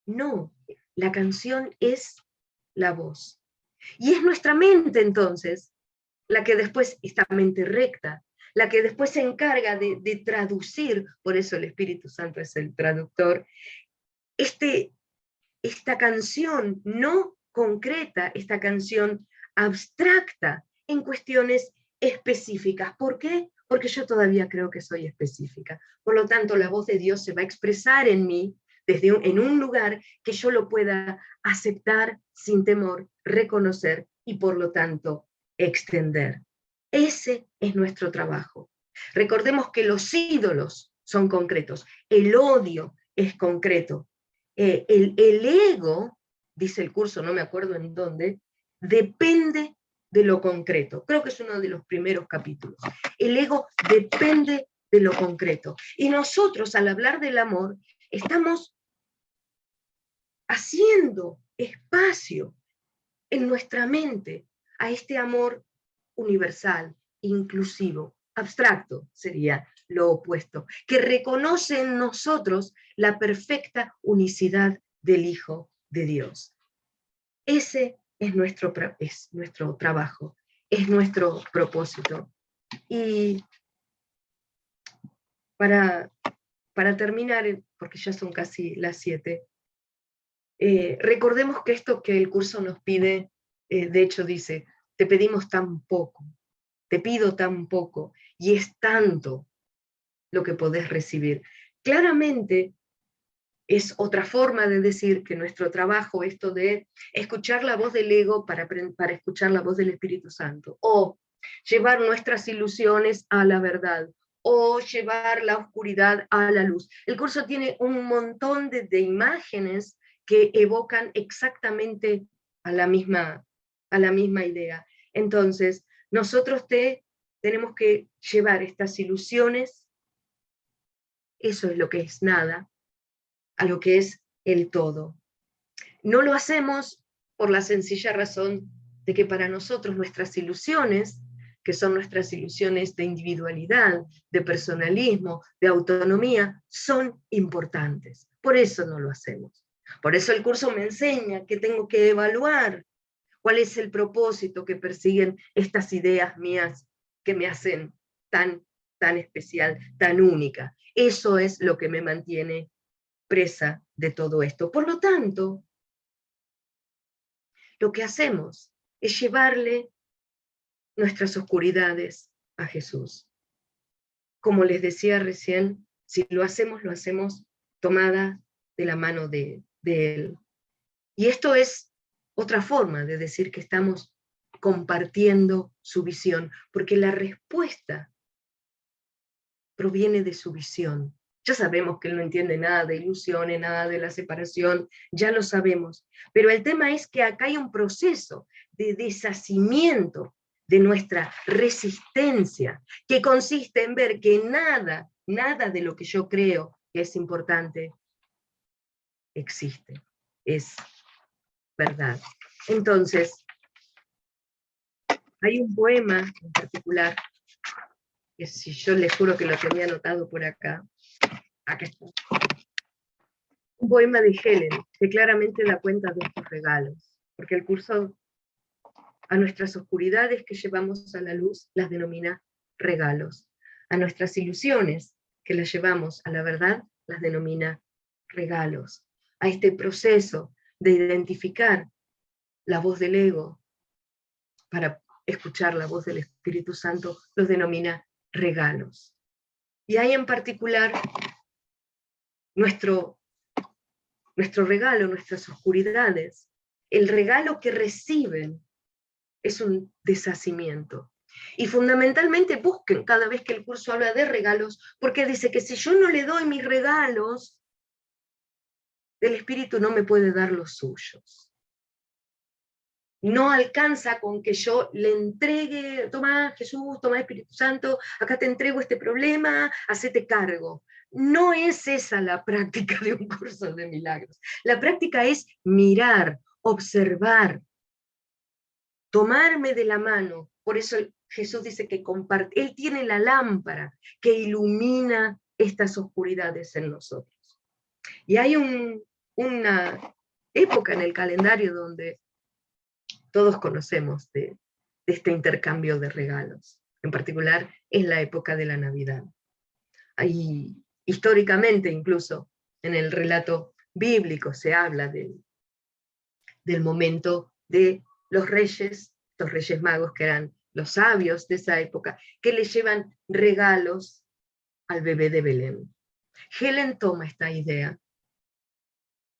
No, la canción es la voz. Y es nuestra mente entonces, la que después, esta mente recta, la que después se encarga de traducir, por eso el Espíritu Santo es el traductor, esta canción no concreta, esta canción abstracta en cuestiones específicas. ¿Por qué? Porque yo todavía creo que soy específica. Por lo tanto, la voz de Dios se va a expresar en mí en un lugar que yo lo pueda aceptar sin temor, reconocer y por lo tanto extender. Ese es nuestro trabajo. Recordemos que los ídolos son concretos, el odio es concreto, el ego, dice el curso, no me acuerdo en dónde, depende de lo concreto. Creo que es uno de los primeros capítulos. El ego depende de lo concreto. Y nosotros, al hablar del amor, estamos haciendo espacio en nuestra mente a este amor universal, inclusivo, abstracto sería lo opuesto, que reconoce en nosotros la perfecta unicidad del Hijo de Dios. Ese es nuestro trabajo, es nuestro propósito. Y para terminar, porque ya son casi las 7, recordemos que esto que el curso nos pide, de hecho dice, te pedimos tan poco, te pido tan poco, y es tanto lo que podés recibir. Claramente es otra forma de decir que nuestro trabajo, esto de escuchar la voz del ego para escuchar la voz del Espíritu Santo, o llevar nuestras ilusiones a la verdad, o llevar la oscuridad a la luz. El curso tiene un montón de imágenes que evocan exactamente a la misma idea. Entonces, nosotros tenemos que llevar estas ilusiones, eso es lo que es nada, a lo que es el todo. No lo hacemos por la sencilla razón de que para nosotros nuestras ilusiones, que son nuestras ilusiones de individualidad, de personalismo, de autonomía, son importantes. Por eso no lo hacemos. Por eso el curso me enseña que tengo que evaluar cuál es el propósito que persiguen estas ideas mías que me hacen tan especial, tan única. Eso es lo que me mantiene presa de todo esto. Por lo tanto, lo que hacemos es llevarle nuestras oscuridades a Jesús. Como les decía recién, si lo hacemos tomada de la mano de Él. Y esto es otra forma de decir que estamos compartiendo su visión, porque la respuesta proviene de su visión. Ya sabemos que Él no entiende nada de ilusiones, nada de la separación, ya lo sabemos. Pero el tema es que acá hay un proceso de deshacimiento de nuestra resistencia, que consiste en ver que nada de lo que yo creo que es importante existe, es verdad. Entonces, hay un poema en particular, que si yo les juro que lo tenía anotado por acá está. Un poema de Helen, que claramente da cuenta de estos regalos, porque el curso a nuestras oscuridades que llevamos a la luz las denomina regalos, a nuestras ilusiones que las llevamos a la verdad las denomina regalos, a este proceso de identificar la voz del ego para escuchar la voz del Espíritu Santo los denomina regalos. Y hay en particular nuestro regalo, nuestras oscuridades, el regalo que reciben es un deshacimiento. Y fundamentalmente busquen cada vez que el curso habla de regalos, porque dice que si yo no le doy mis regalos, el Espíritu no me puede dar los suyos. No alcanza con que yo le entregue, toma Jesús, toma Espíritu Santo, acá te entrego este problema, hacete cargo. No es esa la práctica de un curso de milagros. La práctica es mirar, observar, tomarme de la mano. Por eso Jesús dice que comparte. Él tiene la lámpara que ilumina estas oscuridades en nosotros. Y hay una época en el calendario donde todos conocemos de este intercambio de regalos. En particular es la época de la Navidad. Ahí, históricamente incluso, en el relato bíblico se habla del momento de los reyes magos, que eran los sabios de esa época, que le llevan regalos al bebé de Belén. Helen toma esta idea,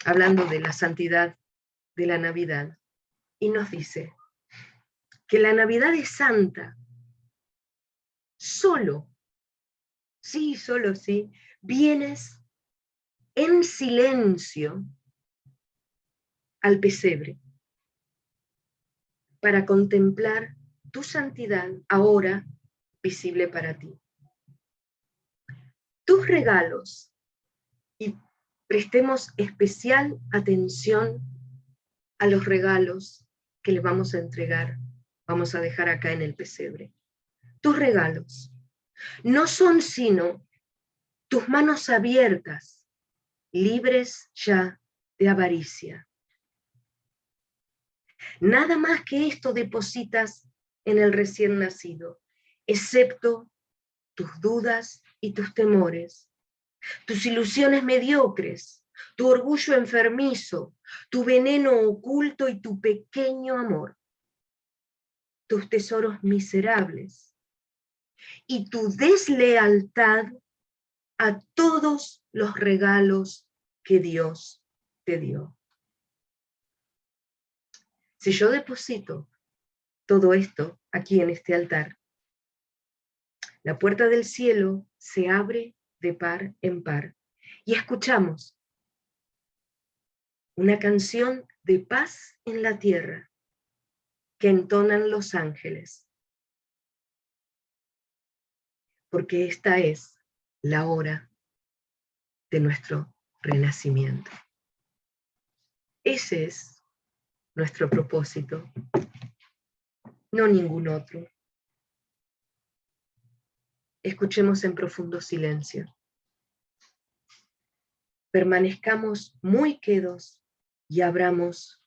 hablando de la santidad de la Navidad, y nos dice que la Navidad es santa, solo sí, vienes en silencio al pesebre para contemplar tu santidad ahora visible para ti. Tus regalos, y prestemos especial atención a los regalos que le vamos a entregar, vamos a dejar acá en el pesebre. Tus regalos no son sino tus manos abiertas, libres ya de avaricia. Nada más que esto depositas en el recién nacido, excepto tus dudas y tus temores, tus ilusiones mediocres, tu orgullo enfermizo, tu veneno oculto y tu pequeño amor, tus tesoros miserables y tu deslealtad a todos los regalos que Dios te dio. Si yo deposito todo esto aquí en este altar, la puerta del cielo se abre de par en par y escuchamos una canción de paz en la tierra que entonan los ángeles, porque esta es la hora de nuestro renacimiento. Ese es nuestro propósito, no ningún otro. Escuchemos en profundo silencio. Permanezcamos muy quedos y abramos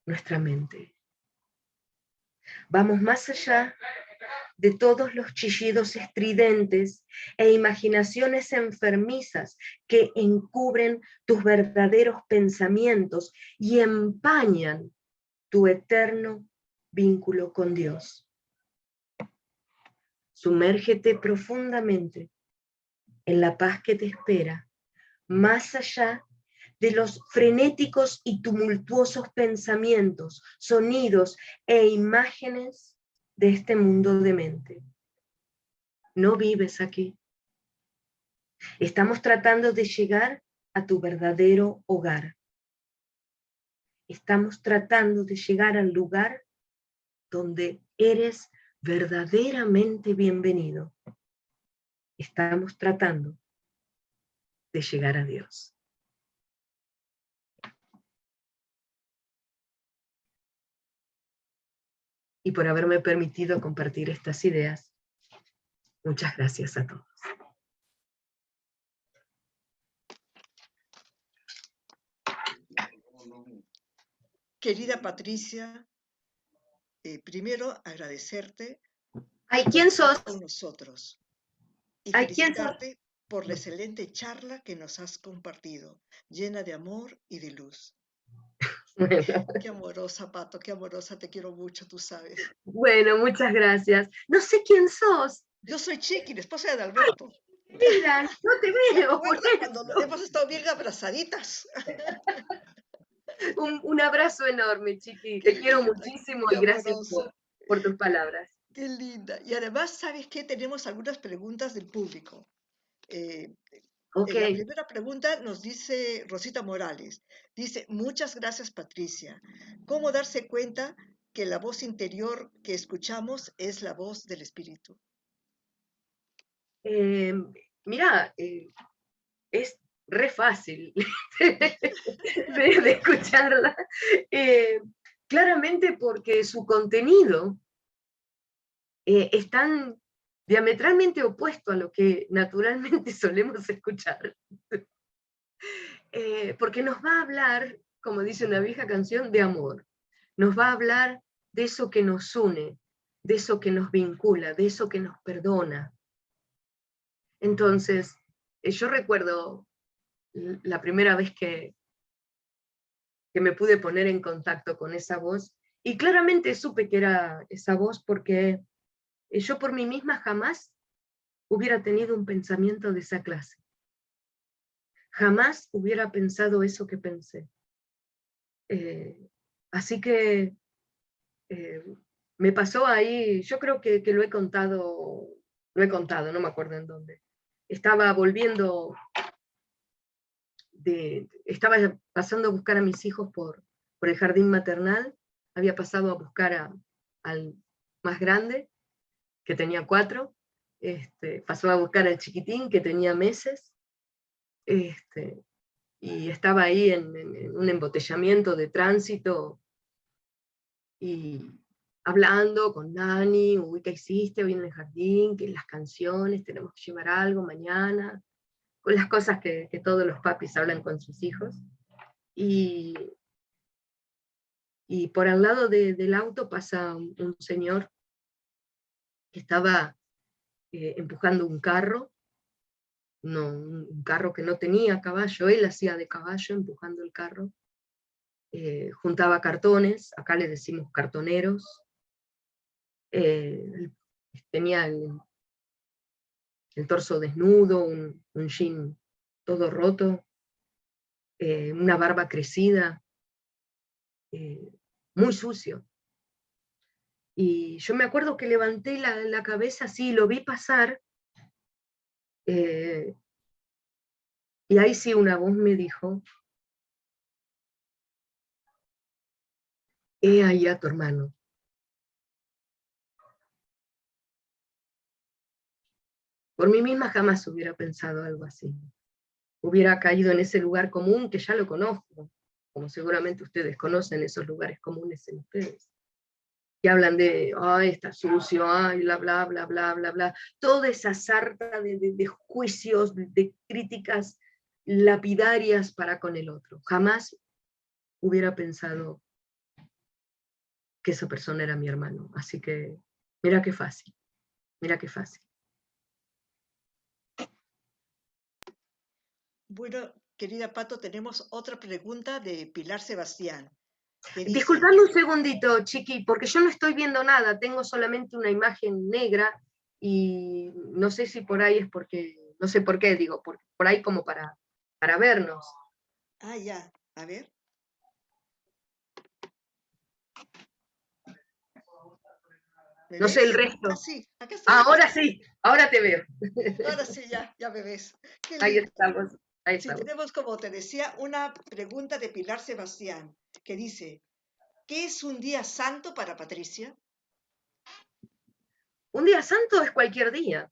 nuestra mente. Vamos más allá de todos los chillidos estridentes e imaginaciones enfermizas que encubren tus verdaderos pensamientos y empañan tu eterno vínculo con Dios. Sumérgete profundamente en la paz que te espera más allá de los frenéticos y tumultuosos pensamientos, sonidos e imágenes de este mundo de mente. No vives aquí. Estamos tratando de llegar a tu verdadero hogar. Estamos tratando de llegar al lugar donde eres verdaderamente bienvenido. Estamos tratando de llegar a Dios. Y por haberme permitido compartir estas ideas. Muchas gracias a todos. Querida Patricia, primero agradecerte Ay, por ¿quién estar sos? con nosotros y Ay, ¿quién sos? felicitarte por la excelente charla que nos has compartido, llena de amor y de luz. Bueno, Qué amorosa, Pato, qué amorosa, te quiero mucho, tú sabes. bueno, muchas gracias. No sé quién sos. Yo soy Chiqui, la esposa de Adalberto. Mira, no te ¿Te veo. Por acuerdas cuando eso. hemos estado bien abrazaditas? Un abrazo enorme, Chiqui. Qué Te quiero linda, muchísimo qué y gracias amorosa, por tus palabras. qué linda. Y además, ¿sabes qué? Tenemos algunas preguntas del público. Ok. La primera pregunta nos dice Rosita Morales. Dice, muchas gracias, Patricia. ¿Cómo darse cuenta que la voz interior que escuchamos es la voz del espíritu? Mira, es re fácil de escucharla. Claramente porque su contenido es tan diametralmente opuesto a lo que naturalmente solemos escuchar. Porque nos va a hablar, como dice una vieja canción, de amor. Nos va a hablar de eso que nos une, de eso que nos vincula, de eso que nos perdona. Entonces, yo recuerdo la primera vez que me pude poner en contacto con esa voz, y claramente supe que era esa voz porque yo por mí misma jamás hubiera tenido un pensamiento de esa clase. Jamás hubiera pensado eso que pensé. Así que me pasó ahí, yo creo que lo he contado, no me acuerdo en dónde. Estaba volviendo, estaba pasando a buscar a mis hijos por el jardín maternal, había pasado a buscar al más grande, que tenía 4, pasó a buscar al chiquitín, que tenía meses, y estaba ahí en un embotellamiento de tránsito, y hablando con Dani, uy, ¿qué hiciste hoy en el jardín? ¿Qué las canciones? ¿Tenemos que llevar algo mañana? Con las cosas que todos los papis hablan con sus hijos. Y por al lado del auto pasa un señor que estaba empujando un carro, un carro que no tenía caballo, él hacía de caballo empujando el carro, juntaba cartones, acá le decimos cartoneros, tenía el torso desnudo, un jean todo roto, una barba crecida, muy sucio. Y yo me acuerdo que levanté la cabeza así, lo vi pasar, y ahí sí una voz me dijo, he ahí a tu hermano. Por mí misma jamás hubiera pensado algo así. Hubiera caído en ese lugar común que ya lo conozco, como seguramente ustedes conocen esos lugares comunes en ustedes, que hablan de, ay, está sucio, ay, bla, bla, bla, bla, bla, bla, toda esa sarta de juicios, de críticas lapidarias para con el otro. Jamás hubiera pensado que esa persona era mi hermano. Así que, mira qué fácil, mira qué fácil. Bueno, querida Pato, tenemos otra pregunta de Pilar Sebastián, que dice, Disculpame un segundito, Chiqui, porque yo no estoy viendo nada, tengo solamente una imagen negra y no sé si por ahí es porque, no sé por qué, digo, por ahí como para para vernos. Ah, ya. A ver. ¿Me No sé el ves? resto. Ah, sí. Acá estoy, acá Ahora estoy. sí, ahora te veo. Ahora sí, ya me ves. Qué Ahí lindo. estamos, ahí Sí, estamos. tenemos, como te decía, una pregunta de Pilar Sebastián, que dice, ¿qué es un día santo para Patricia? Un día santo es cualquier día,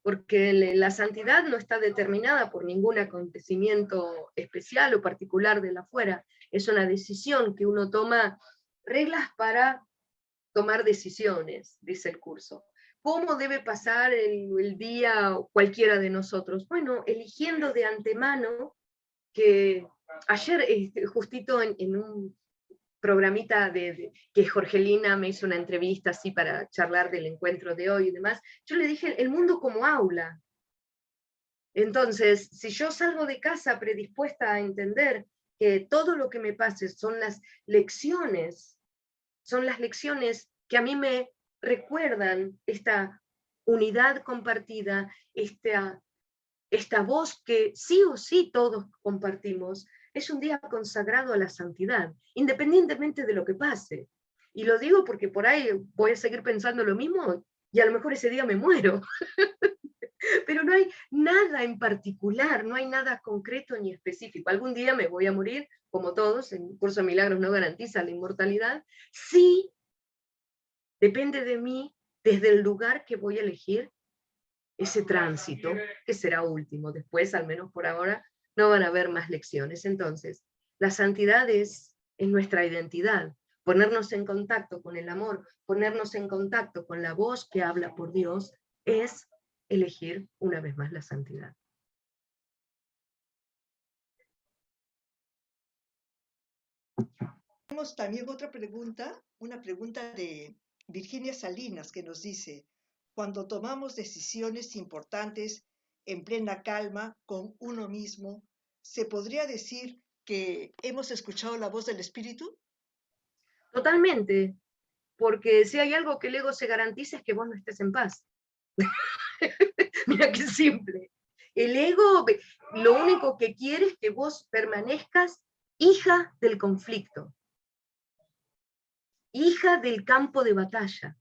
porque la santidad no está determinada por ningún acontecimiento especial o particular de la afuera. Es una decisión que uno toma, reglas para tomar decisiones, dice el curso. ¿Cómo debe pasar el día cualquiera de nosotros? Bueno, eligiendo de antemano, que ayer justito en un programita que Jorgelina me hizo una entrevista así para charlar del encuentro de hoy y demás, yo le dije, el mundo como aula. Entonces, si yo salgo de casa predispuesta a entender que todo lo que me pase son las lecciones que a mí me recuerdan esta unidad compartida, esta voz que sí o sí todos compartimos, es un día consagrado a la santidad, independientemente de lo que pase. Y lo digo porque por ahí voy a seguir pensando lo mismo y a lo mejor ese día me muero. Pero no hay nada en particular, no hay nada concreto ni específico. Algún día me voy a morir, como todos, el curso de milagros no garantiza la inmortalidad. Sí, depende de mí, desde el lugar que voy a elegir, ese tránsito, que será último. Después, al menos por ahora, no van a haber más lecciones. Entonces, la santidad es nuestra identidad, ponernos en contacto con el amor, ponernos en contacto con la voz que habla por Dios, es elegir una vez más la santidad. Tenemos también otra pregunta, una pregunta de Virginia Salinas, que nos dice, cuando tomamos decisiones importantes en plena calma con uno mismo, ¿se podría decir que hemos escuchado la voz del Espíritu? Totalmente, porque si hay algo que el ego se garantiza es que vos no estés en paz. Mira qué simple. El ego lo único que quiere es que vos permanezcas hija del conflicto, hija del campo de batalla.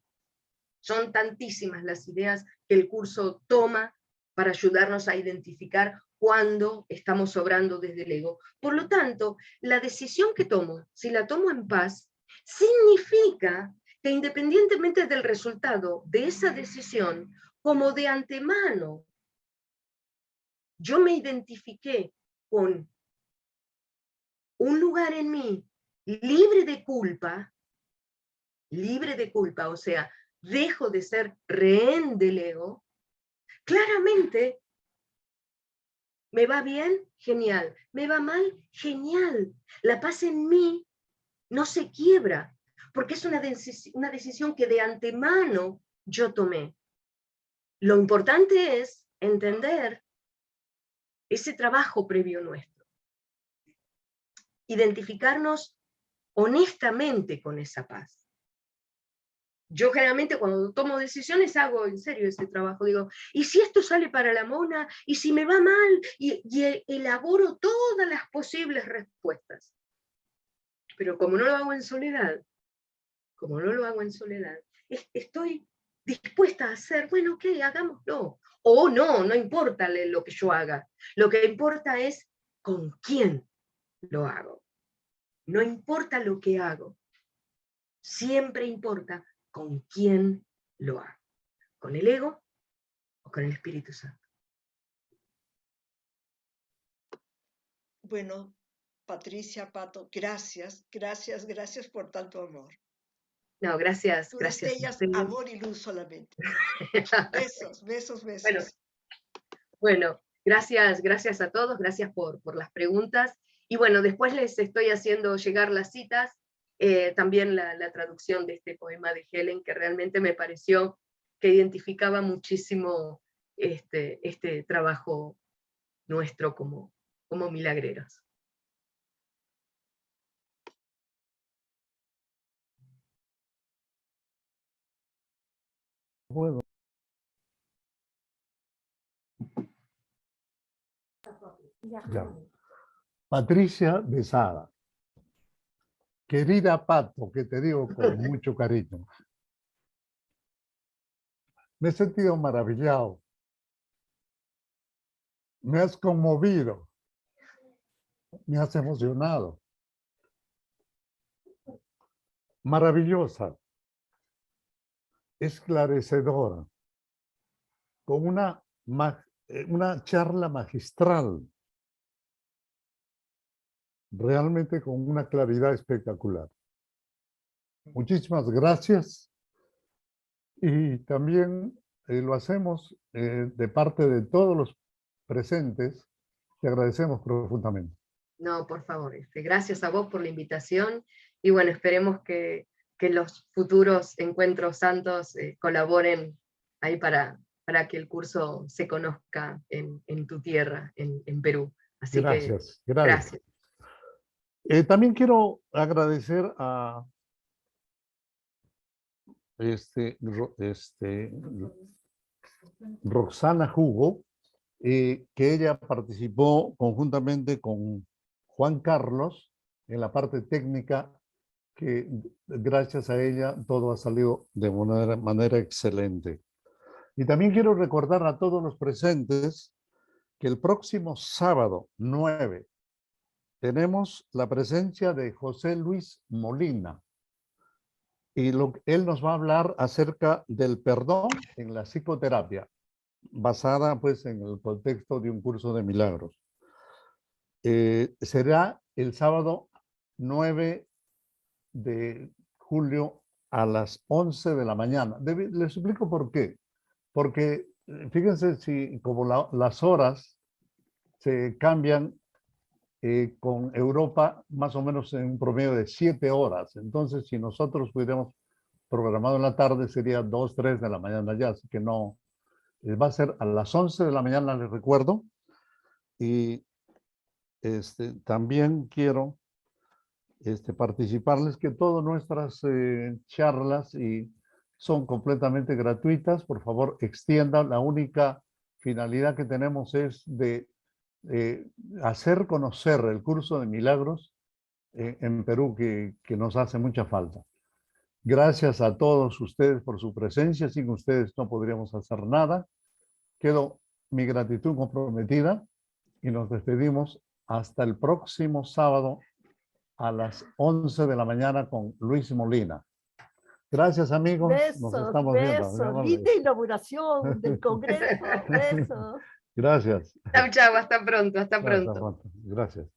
Son tantísimas las ideas que el curso toma para ayudarnos a identificar cuando estamos obrando desde el ego. Por lo tanto, la decisión que tomo, si la tomo en paz, significa que independientemente del resultado de esa decisión, como de antemano, yo me identifiqué con un lugar en mí libre de culpa, o sea, dejo de ser rehén del ego, claramente, ¿me va bien? Genial. ¿Me va mal? Genial. La paz en mí no se quiebra, porque es una decisión que de antemano yo tomé. Lo importante es entender ese trabajo previo nuestro, identificarnos honestamente con esa paz. Yo generalmente cuando tomo decisiones hago en serio ese trabajo, digo, ¿y si esto sale para la mona? ¿Y si me va mal? Y elaboro todas las posibles respuestas. Pero como no lo hago en soledad, estoy dispuesta a hacer, bueno, ok, hagámoslo. O no, no importa lo que yo haga. Lo que importa es con quién lo hago. No importa lo que hago. Siempre importa con quién lo hago. ¿Con el ego o con el Espíritu Santo? Bueno, Patricia, Pato, gracias por tanto amor. No, gracias, Tú gracias a destellas ustedes. amor y luz solamente. Besos, besos, Bueno, besos. bueno, gracias a todos, gracias por las preguntas. Y bueno, después les estoy haciendo llegar las citas, también la traducción de este poema de Helen, que realmente me pareció que identificaba muchísimo este trabajo nuestro como milagreros. Puedo. Ya. Patricia Besada. Querida Pato, que te digo con mucho cariño. Me he sentido maravillado. Me has conmovido. Me has emocionado. Maravillosa. Esclarecedora. Con una charla magistral. Realmente con una claridad espectacular. Muchísimas gracias. Y también lo hacemos de parte de todos los presentes. Te agradecemos profundamente. No, por favor, gracias a vos por la invitación y bueno, esperemos que los futuros encuentros santos colaboren ahí para que el curso se conozca en tu tierra, en Perú. Así Gracias, que gracias. gracias. También quiero agradecer a Roxana Hugo, que ella participó conjuntamente con Juan Carlos en la parte técnica, que gracias a ella todo ha salido de manera excelente. Y también quiero recordar a todos los presentes que el próximo sábado 9 tenemos la presencia de José Luis Molina. Y él nos va a hablar acerca del perdón en la psicoterapia, basada pues en el contexto de un curso de milagros. Será el sábado 9 de julio a las 11 de la mañana. Les explico por qué. Porque fíjense si como las horas se cambian con Europa más o menos en un promedio de 7 horas. Entonces, si nosotros hubiéramos programado en la tarde, sería 2, 3 de la mañana ya. Así que no, va a ser a las 11 de la mañana, les recuerdo. Y también quiero participarles que todas nuestras charlas son completamente gratuitas. Por favor, extiendan. La única finalidad que tenemos es de hacer conocer el curso de milagros en Perú, que nos hace mucha falta. Gracias a todos ustedes por su presencia. Sin ustedes no podríamos hacer nada. Quedo mi gratitud comprometida y nos despedimos hasta el próximo sábado a las 11 de la mañana con Luis Molina. Gracias, amigos. Besos, nos estamos viendo. besos. Linda inauguración del Congreso. Besos. Gracias. Chau, chau, hasta pronto, hasta pronto. Gracias.